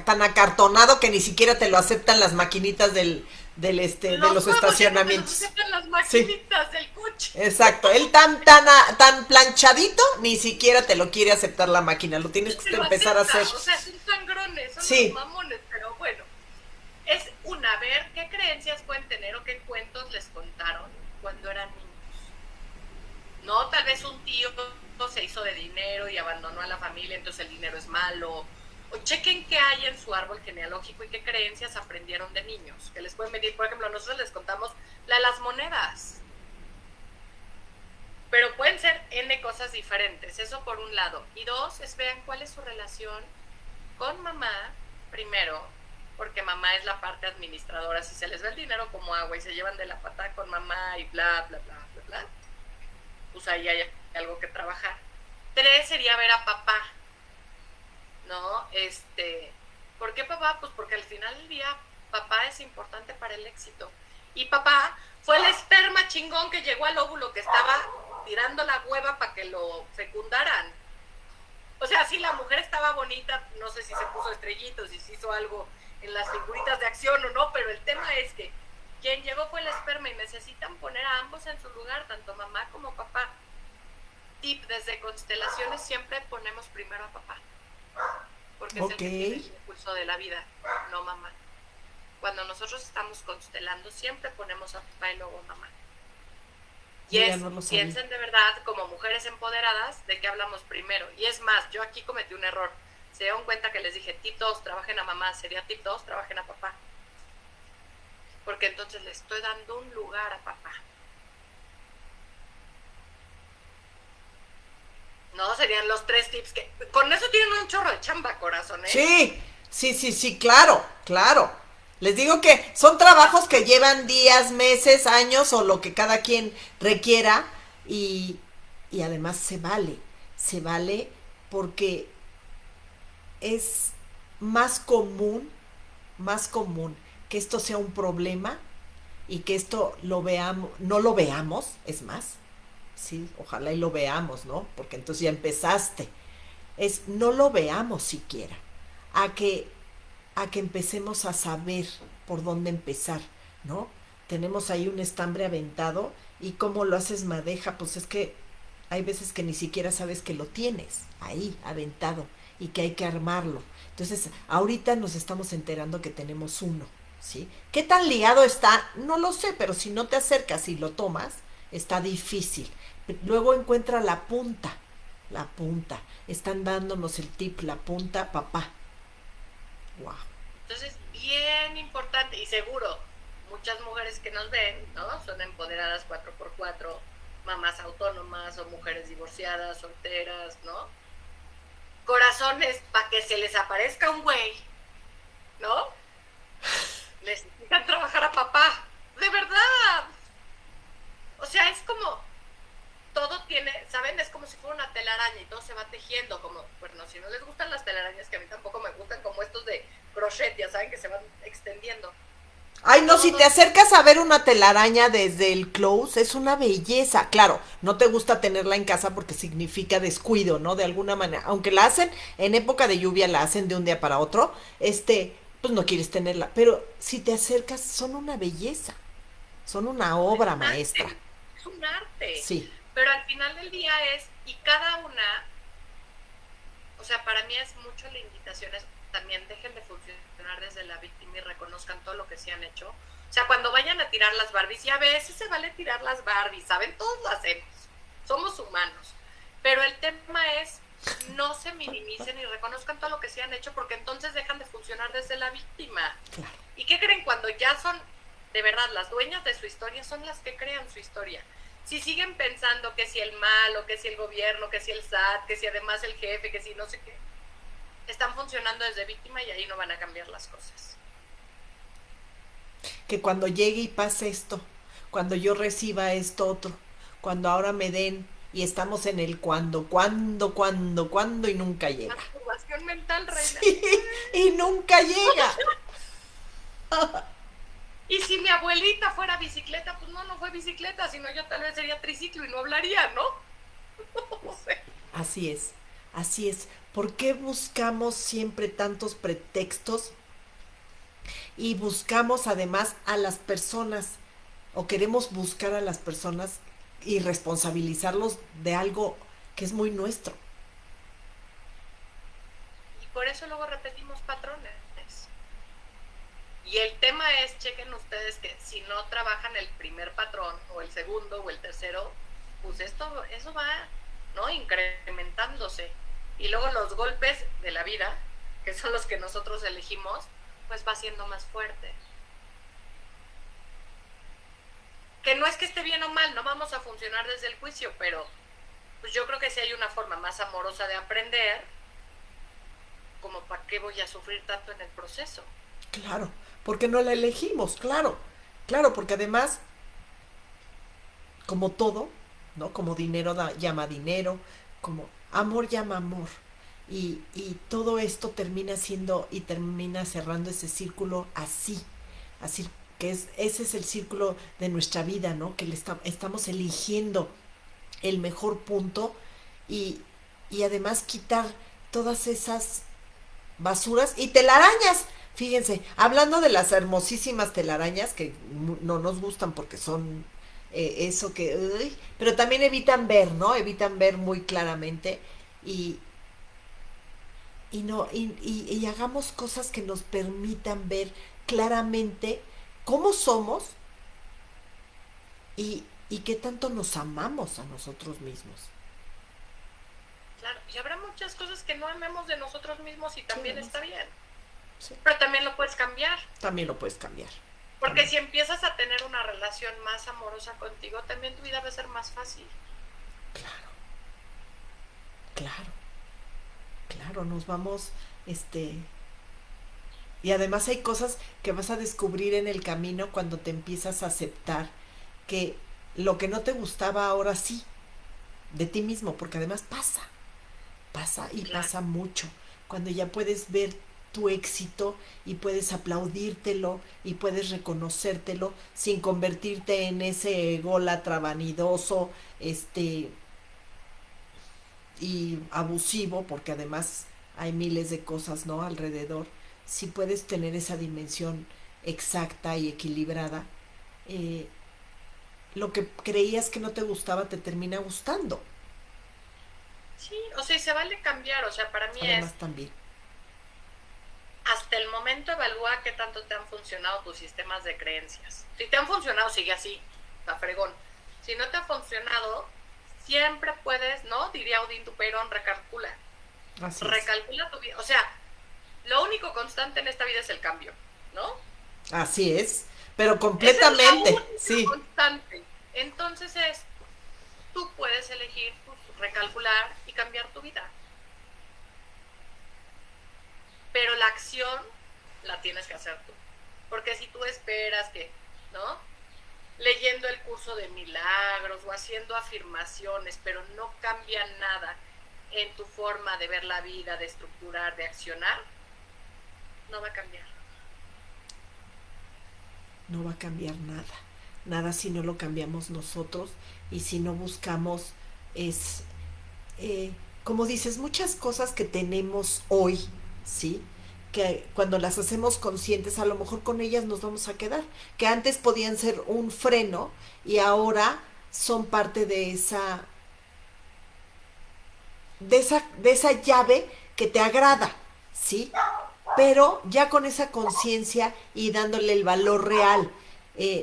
tan acartonado que ni siquiera te lo aceptan las maquinitas de Los los nuevos ya no te los estacionamientos. aceptan las Sí, maquinitas del coche. exacto. Él tan planchadito, ni siquiera te lo quiere aceptar la máquina. Lo tienes Se que lo empezar a hacer. acepta, o sea, son sangrones, son los Sí, mamones, pero bueno. Es ver qué creencias pueden tener o qué cuentos les contaron cuando eran niños. No, tal vez un tío se hizo de dinero y abandonó a la familia, entonces el dinero es malo. O chequen qué hay en su árbol genealógico y qué creencias aprendieron de niños. Que les pueden venir, por ejemplo, nosotros les contamos la de las monedas. Pero pueden ser N cosas diferentes, eso por un lado. Y dos, es vean cuál es su relación con mamá, primero, porque mamá es la parte administradora. Si se les ve el dinero como agua y se llevan de la pata con mamá y bla, bla, bla, bla, bla, pues ahí hay algo que trabajar. Tres sería ver a papá, ¿no? ¿Por qué papá? Pues porque al final del día papá es importante para el éxito. Y papá fue el esperma chingón que llegó al óvulo que estaba tirando la hueva para que lo fecundaran. O sea, sí, la mujer estaba bonita, no sé si se puso estrellitos y si hizo algo en las figuritas de acción o no, pero el tema es que quien llegó fue el esperma y necesitan poner a ambos en su lugar, tanto mamá como papá. Tip, desde constelaciones siempre ponemos primero a papá, porque es el que tiene el impulso de la vida, no mamá. Cuando nosotros estamos constelando, siempre ponemos a papá y luego a mamá. Y piensen de verdad, como mujeres empoderadas, de qué hablamos primero. Y es más, yo aquí cometí un error. Se dieron cuenta que les dije, tip 2, trabajen a mamá. Sería tip 2, trabajen a papá. Porque entonces le estoy dando un lugar a papá. No, serían los 3 tips que... Con eso tienen un chorro de chamba, corazón, ¿eh? Sí, claro, claro. Les digo que son trabajos que llevan días, meses, años o lo que cada quien requiera y, y además se vale porque es más común que esto sea un problema y que esto lo veamos, no lo veamos, es más, sí, ojalá y lo veamos, ¿no? Porque entonces ya empezaste. No lo veamos siquiera, a que empecemos a saber por dónde empezar, ¿no? Tenemos ahí un estambre aventado y cómo lo haces madeja, pues es que hay veces que ni siquiera sabes que lo tienes ahí aventado y que hay que armarlo. Entonces, ahorita nos estamos enterando que tenemos uno, ¿sí? ¿Qué tan ligado está? No lo sé, pero si no te acercas y lo tomas, está difícil. Luego encuentra la punta, la punta. Están dándonos el tip, la punta, papá. Wow. Entonces, bien importante y seguro, muchas mujeres que nos ven, ¿no? Son empoderadas 4x4, mamás autónomas o mujeres divorciadas, solteras, ¿no? razones para que se les aparezca un güey, ¿no? Necesitan trabajar a papá. De verdad. O sea, es como, todo tiene, ¿saben? Es como si fuera una telaraña y todo se va tejiendo, como, bueno, si no les gustan las telarañas, que a mí tampoco me gustan, como estos de crochet, ya saben, que se van extendiendo. Ay, no, Todo, si te todo, acercas a ver una telaraña desde el close, es una belleza. Claro, no te gusta tenerla en casa porque significa descuido, ¿no? De alguna manera. Aunque la hacen en época de lluvia, la hacen de un día para otro, pues no quieres tenerla. Pero si te acercas, son una belleza. Son una es obra un maestra. arte, es un arte. Sí, Pero al final del día y cada una, o sea, para mí es mucho la invitación, es también dejen de funcionar desde la víctima y reconozcan todo lo que se han hecho. O sea, cuando vayan a tirar las Barbies, ya ves, sí se vale tirar las Barbies, ¿saben? Todos lo hacemos, somos humanos. Pero el tema es, no se minimicen y reconozcan todo lo que se han hecho, porque entonces dejan de funcionar desde la víctima. claro. ¿Y qué creen? Cuando ya son, de verdad, las dueñas de su historia, son las que crean su historia. Si siguen pensando que si el malo, que si el gobierno, que si el SAT, que si además el jefe, que si no sé qué, están funcionando desde víctima y ahí no van a cambiar las cosas. Que cuando llegue y pase esto, cuando yo reciba esto otro, cuando ahora me den y estamos en el cuando y nunca llega. Masturbación mental, reina. Sí, y nunca llega. Y si mi abuelita fuera bicicleta, pues no fue bicicleta, sino yo tal vez sería triciclo y no hablaría, ¿no? No sé. Así es, así es. ¿Por qué buscamos siempre tantos pretextos y buscamos además a las personas o queremos buscar a las personas y responsabilizarlos de algo que es muy nuestro? Y por eso luego repetimos patrones. Y el tema es, chequen ustedes que si no trabajan el primer patrón o el segundo o el tercero, pues eso va, ¿no? Incrementándose. Y luego los golpes de la vida, que son los que nosotros elegimos, pues va siendo más fuerte. Que no es que esté bien o mal, no vamos a funcionar desde el juicio, pero pues yo creo que sí hay una forma más amorosa de aprender, como para qué voy a sufrir tanto en el proceso. Claro, porque no la elegimos, claro, claro, porque además, como todo, ¿no? Como dinero llama dinero, como amor llama amor. Y todo esto termina siendo y termina cerrando ese círculo así, así que ese es el círculo de nuestra vida, ¿no? Que estamos eligiendo el mejor punto y, y además quitar todas esas basuras y telarañas. Fíjense, hablando de las hermosísimas telarañas que no nos gustan porque son eso que... pero también evitan ver, ¿no? Evitan ver muy claramente y, y no y hagamos cosas que nos permitan ver claramente cómo somos y qué tanto nos amamos a nosotros mismos. Claro, y habrá muchas cosas que no amemos de nosotros mismos y también Sí, está bien. sí. Pero también lo puedes cambiar. También lo puedes cambiar. Porque También. si empiezas a tener una relación más amorosa contigo, también tu vida va a ser más fácil. Claro, claro, claro, nos vamos, y además hay cosas que vas a descubrir en el camino cuando te empiezas a aceptar que lo que no te gustaba ahora sí, de ti mismo, porque además pasa y Claro. pasa mucho. Cuando ya puedes ver tu éxito y puedes aplaudírtelo y puedes reconocértelo sin convertirte en ese ególatra vanidoso, y abusivo, porque además hay miles de cosas, ¿no? Alrededor. Si puedes tener esa dimensión exacta y equilibrada, eh, lo que creías que no te gustaba te termina gustando. Sí, o sea, y se vale cambiar. O sea, para mí es, Además también. hasta el momento evalúa qué tanto te han funcionado tus sistemas de creencias. Si te han funcionado, sigue así, está fregón. Si no te ha funcionado, siempre puedes, ¿no? Diría Odín Dupeirón, recalcula. Así es. Recalcula tu vida. O sea, lo único constante en esta vida es el cambio, ¿no? Así es. Pero Esa es la completamente, única sí. constante. Entonces tú puedes elegir, pues, recalcular y cambiar tu vida. acción la tienes que hacer tú. Porque si tú esperas que, ¿no? Leyendo el curso de milagros o haciendo afirmaciones, pero no cambia nada en tu forma de ver la vida, de estructurar, de accionar, no va a cambiar. No va a cambiar nada. Nada si no lo cambiamos nosotros y si no buscamos como dices, muchas cosas que tenemos hoy, ¿sí? Que cuando las hacemos conscientes, a lo mejor con ellas nos vamos a quedar. Que antes podían ser un freno y ahora son parte de esa llave que te agrada, ¿sí? Pero ya con esa conciencia y dándole el valor real.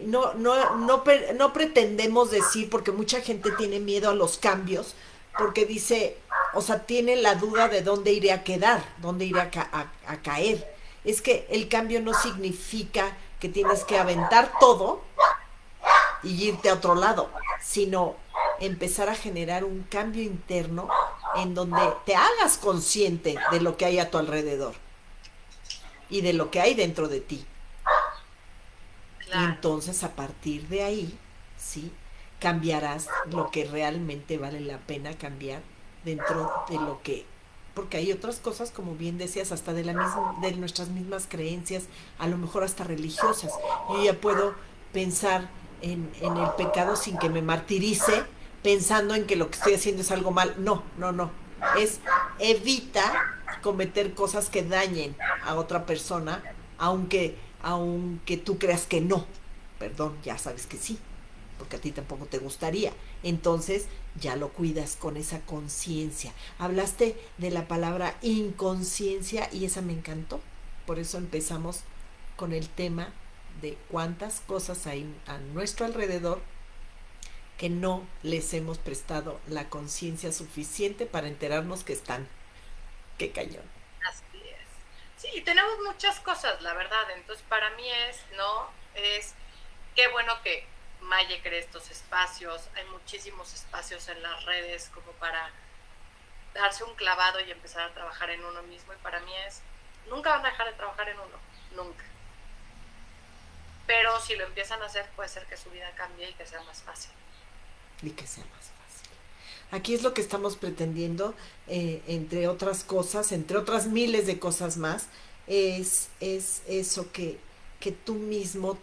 No pretendemos decir, porque mucha gente tiene miedo a los cambios, porque dice, o sea, tiene la duda de dónde iré a quedar, dónde iré a caer. Es que el cambio no significa que tienes que aventar todo y irte a otro lado, sino empezar a generar un cambio interno en donde te hagas consciente de lo que hay a tu alrededor y de lo que hay dentro de ti. Claro. Y entonces a partir de ahí, ¿sí? Cambiarás lo que realmente vale la pena cambiar dentro de lo que, porque hay otras cosas, como bien decías, hasta de nuestras mismas creencias, a lo mejor hasta religiosas. Yo ya puedo pensar en el pecado sin que me martirice, pensando en que lo que estoy haciendo es algo mal. No. Es evita cometer cosas que dañen a otra persona, aunque tú creas que no. Perdón, ya sabes que sí, porque a ti tampoco te gustaría. Entonces ya lo cuidas con esa conciencia. Hablaste de la palabra inconsciencia y esa me encantó. Por eso empezamos con el tema de cuántas cosas hay a nuestro alrededor que no les hemos prestado la conciencia suficiente para enterarnos que están. ¡Qué cañón! Así es. Sí, tenemos muchas cosas, la verdad. Entonces, para mí es qué bueno que Maye cree estos espacios. Hay muchísimos espacios en las redes como para darse un clavado y empezar a trabajar en uno mismo. Y para mí nunca van a dejar de trabajar en uno, nunca. Pero si lo empiezan a hacer, puede ser que su vida cambie y que sea más fácil. Aquí es lo que estamos pretendiendo, entre otras cosas, entre otras miles de cosas más, es eso que tú mismo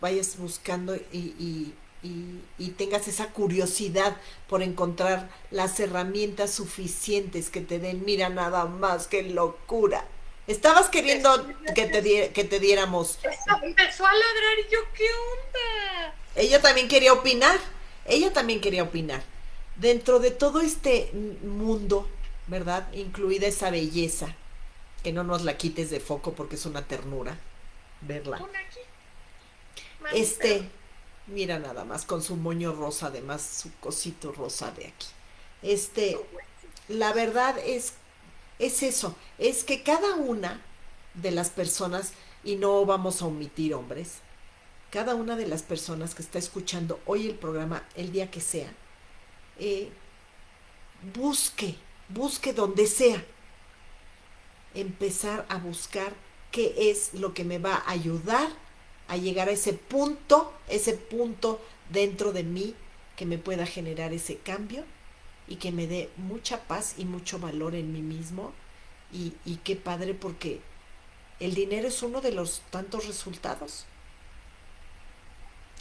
vayas buscando y tengas esa curiosidad por encontrar las herramientas suficientes que te den. Mira, nada más, qué locura. Estabas queriendo que te diéramos. Empezó a ladrar y yo, ¿qué onda? Ella también quería opinar. Dentro de todo este mundo, ¿verdad? Incluida esa belleza, que no nos la quites de foco porque es una ternura verla. Mira nada más, con su moño rosa, además su cosito rosa de aquí. La verdad es eso, es que cada una de las personas, y no vamos a omitir hombres, cada una de las personas que está escuchando hoy el programa, el día que sea, busque donde sea, empezar a buscar qué es lo que me va a ayudar a llegar a ese punto dentro de mí que me pueda generar ese cambio y que me dé mucha paz y mucho valor en mí mismo. Y qué padre, porque el dinero es uno de los tantos resultados.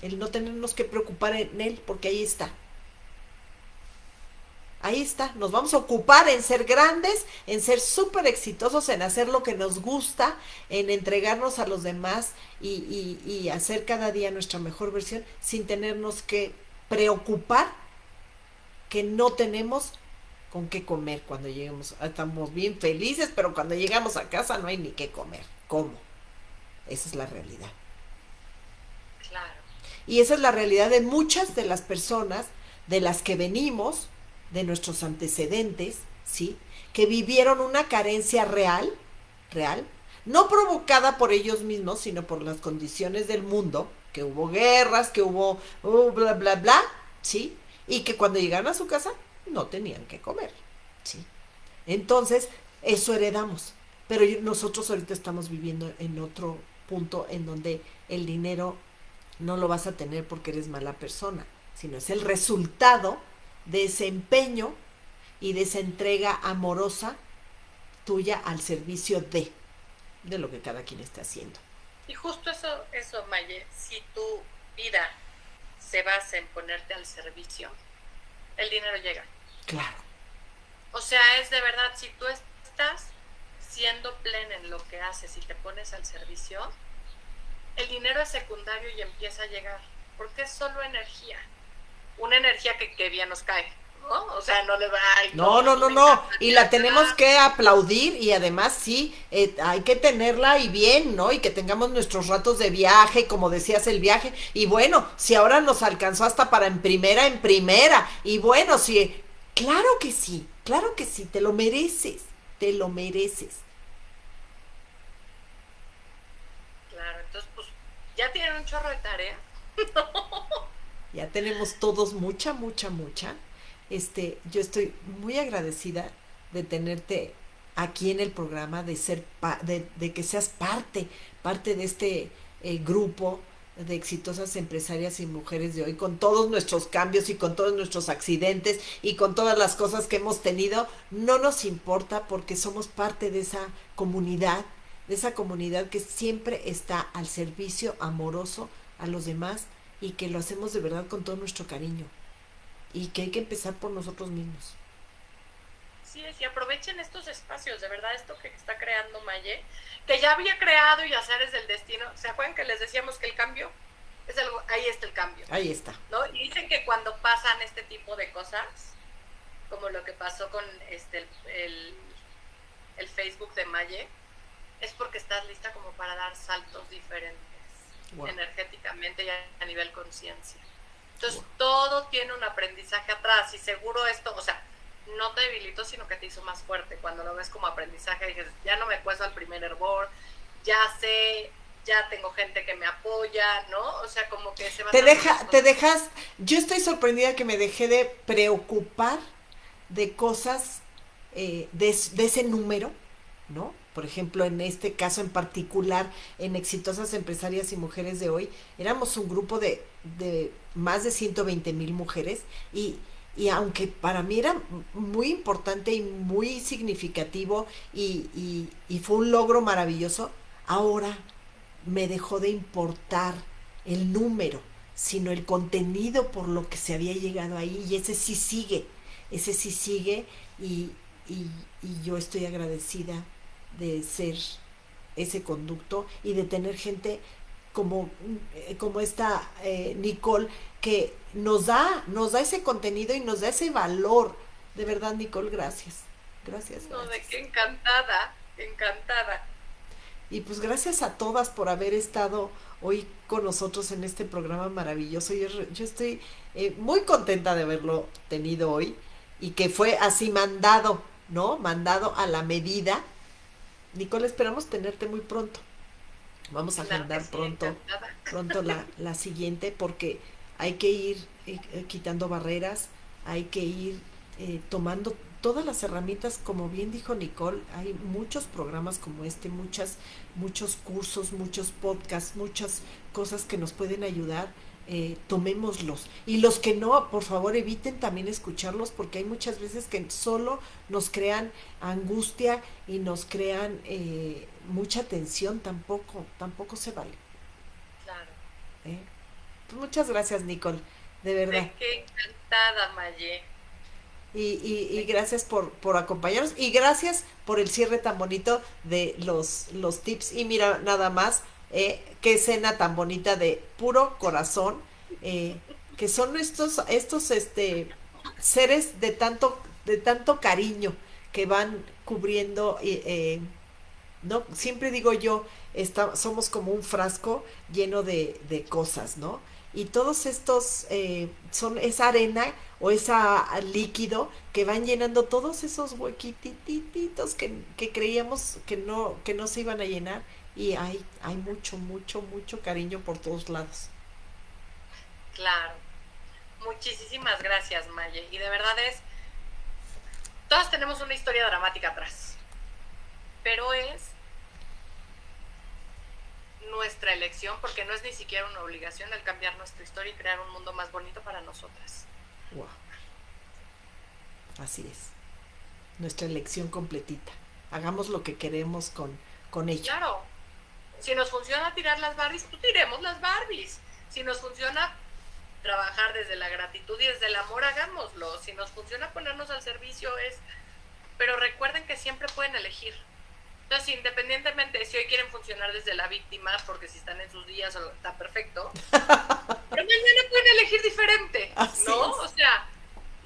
El no tenernos que preocupar en él, porque ahí está. Nos vamos a ocupar en ser grandes, en ser súper exitosos, en hacer lo que nos gusta, en entregarnos a los demás y hacer cada día nuestra mejor versión sin tenernos que preocupar que no tenemos con qué comer cuando lleguemos. Estamos bien felices, pero cuando llegamos a casa no hay ni qué comer. ¿Cómo? Esa es la realidad. Claro. Y esa es la realidad de muchas de las personas de las que venimos, de nuestros antecedentes, ¿sí? Que vivieron una carencia real, no provocada por ellos mismos, sino por las condiciones del mundo, que hubo guerras, que hubo bla, bla, bla, ¿sí? Y que cuando llegaron a su casa no tenían que comer, ¿sí? Entonces, eso heredamos. pero nosotros ahorita estamos viviendo en otro punto en donde el dinero no lo vas a tener porque eres mala persona, sino es el resultado de ese empeño y de esa entrega amorosa tuya al servicio de lo que cada quien está haciendo. Y justo eso, Maye, si tu vida se basa en ponerte al servicio, el dinero llega. Claro. O sea, es de verdad, si tú estás siendo plena en lo que haces y te pones al servicio, el dinero es secundario y empieza a llegar, porque es solo energía. Una energía que bien nos cae, ¿no? O sea, no le va a... No. Y la tenemos que aplaudir y además sí, hay que tenerla y bien, ¿no? Y que tengamos nuestros ratos de viaje, como decías, el viaje. Y bueno, si ahora nos alcanzó hasta para en primera. Y bueno, sí, claro que sí, te lo mereces. Claro, entonces pues ya tienen un chorro de tarea. Ya tenemos todos mucha. Yo estoy muy agradecida de tenerte aquí en el programa, de que seas parte de este grupo de exitosas empresarias y mujeres de hoy, con todos nuestros cambios y con todos nuestros accidentes y con todas las cosas que hemos tenido. No nos importa porque somos parte de esa comunidad que siempre está al servicio amoroso a los demás y que lo hacemos de verdad con todo nuestro cariño y que hay que empezar por nosotros mismos. Sí, y aprovechen estos espacios, de verdad, esto que está creando Maye, que ya había creado y Azares del Destino. ¿Se acuerdan que les decíamos que el cambio es algo? Ahí está el cambio. Ahí está. ¿No? Y dicen que cuando pasan este tipo de cosas, como lo que pasó con el Facebook de Maye, es porque estás lista como para dar saltos diferentes, wow, energéticamente y a nivel conciencia. Entonces, wow, todo tiene un aprendizaje atrás y seguro esto, o sea, no te debilitó, sino que te hizo más fuerte. Cuando lo ves como aprendizaje, dices, ya no me cuesta el primer hervor, ya sé, ya tengo gente que me apoya, ¿no? O sea, como que se va te dejas, yo estoy sorprendida que me dejé de preocupar de cosas de ese número, ¿no? Por ejemplo, en este caso en particular, en Exitosas Empresarias y Mujeres de Hoy, éramos un grupo de más de 120,000 mujeres y aunque para mí era muy importante y muy significativo y fue un logro maravilloso, ahora me dejó de importar el número, sino el contenido por lo que se había llegado ahí, y ese sí sigue y yo estoy agradecida de ser ese conducto y de tener gente como esta Nicole, que nos da ese contenido y nos da ese valor. De verdad, Nicole, gracias. No, de qué encantada. Y pues gracias a todas por haber estado hoy con nosotros en este programa maravilloso. Yo estoy muy contenta de haberlo tenido hoy y que fue así mandado, ¿no? Mandado a la medida. Nicole, esperamos tenerte muy pronto. Vamos a agendar pronto la siguiente, porque hay que ir quitando barreras, hay que ir tomando todas las herramientas, como bien dijo Nicole. Hay muchos programas como este, muchos cursos, muchos podcasts, muchas cosas que nos pueden ayudar. Tomémoslos, y los que no, por favor eviten también escucharlos, porque hay muchas veces que solo nos crean angustia y nos crean mucha tensión. Tampoco se vale. Claro. Pues muchas gracias, Nicole, de verdad. De qué encantada, Maye. Y gracias por acompañarnos, y gracias por el cierre tan bonito de los tips. Y mira, nada más, qué escena tan bonita de puro corazón, que son estos seres de tanto cariño que van cubriendo, no, siempre digo yo, somos como un frasco lleno de cosas, ¿no? Y todos estos son esa arena o esa líquido que van llenando todos esos huequititos que creíamos que no se iban a llenar, y hay mucho cariño por todos lados. Claro. Muchísimas gracias, Maye. Y de verdad todas tenemos una historia dramática atrás. pero es nuestra elección, porque no es ni siquiera una obligación el cambiar nuestra historia y crear un mundo más bonito para nosotras. Wow. Así es. Nuestra elección completita. Hagamos lo que queremos con ello. Claro. Si nos funciona tirar las Barbies, pues tiremos las Barbies. Si nos funciona trabajar desde la gratitud y desde el amor, hagámoslo. Si nos funciona ponernos al servicio, es... Pero recuerden que siempre pueden elegir. Entonces, independientemente si hoy quieren funcionar desde la víctima, porque si están en sus días está perfecto, pero mañana pueden elegir diferente, Así ¿no? es. O sea,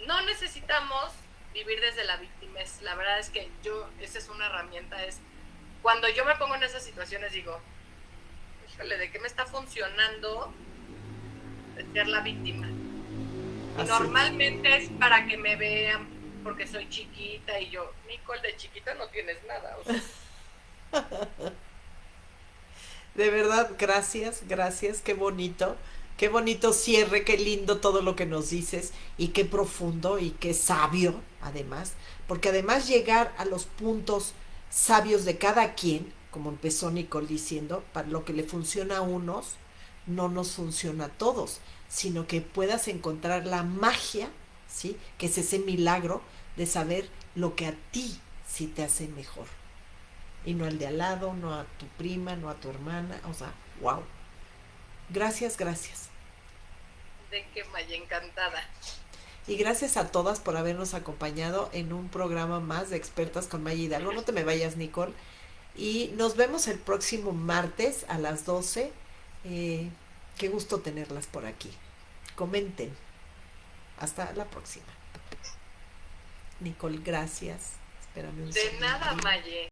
no necesitamos vivir desde la víctima. La verdad es que esa es una herramienta, es cuando yo me pongo en esas situaciones digo, híjole, ¿de qué me está funcionando ser la víctima? Y Así normalmente es para que me vean porque soy chiquita y yo, Nicole, de chiquita no tienes nada, o sea. De verdad, gracias, gracias, qué bonito cierre, qué lindo todo lo que nos dices y qué profundo y qué sabio, además, porque además llegar a los puntos sabios de cada quien, como empezó Nicole diciendo, para lo que le funciona a unos, no nos funciona a todos, sino que puedas encontrar la magia, ¿sí? Que es ese milagro de saber lo que a ti sí te hace mejor y no al de al lado, no a tu prima, no a tu hermana, o sea, wow. Gracias, gracias. De que Maya, encantada. Y gracias a todas por habernos acompañado en un programa más de Expertas con Maya Hidalgo. No te me vayas, Nicole. Y nos vemos el próximo martes a las 12. Qué gusto tenerlas por aquí. Comenten. Hasta la próxima. Nicole, gracias. Espérame un De segundo. nada, Maye.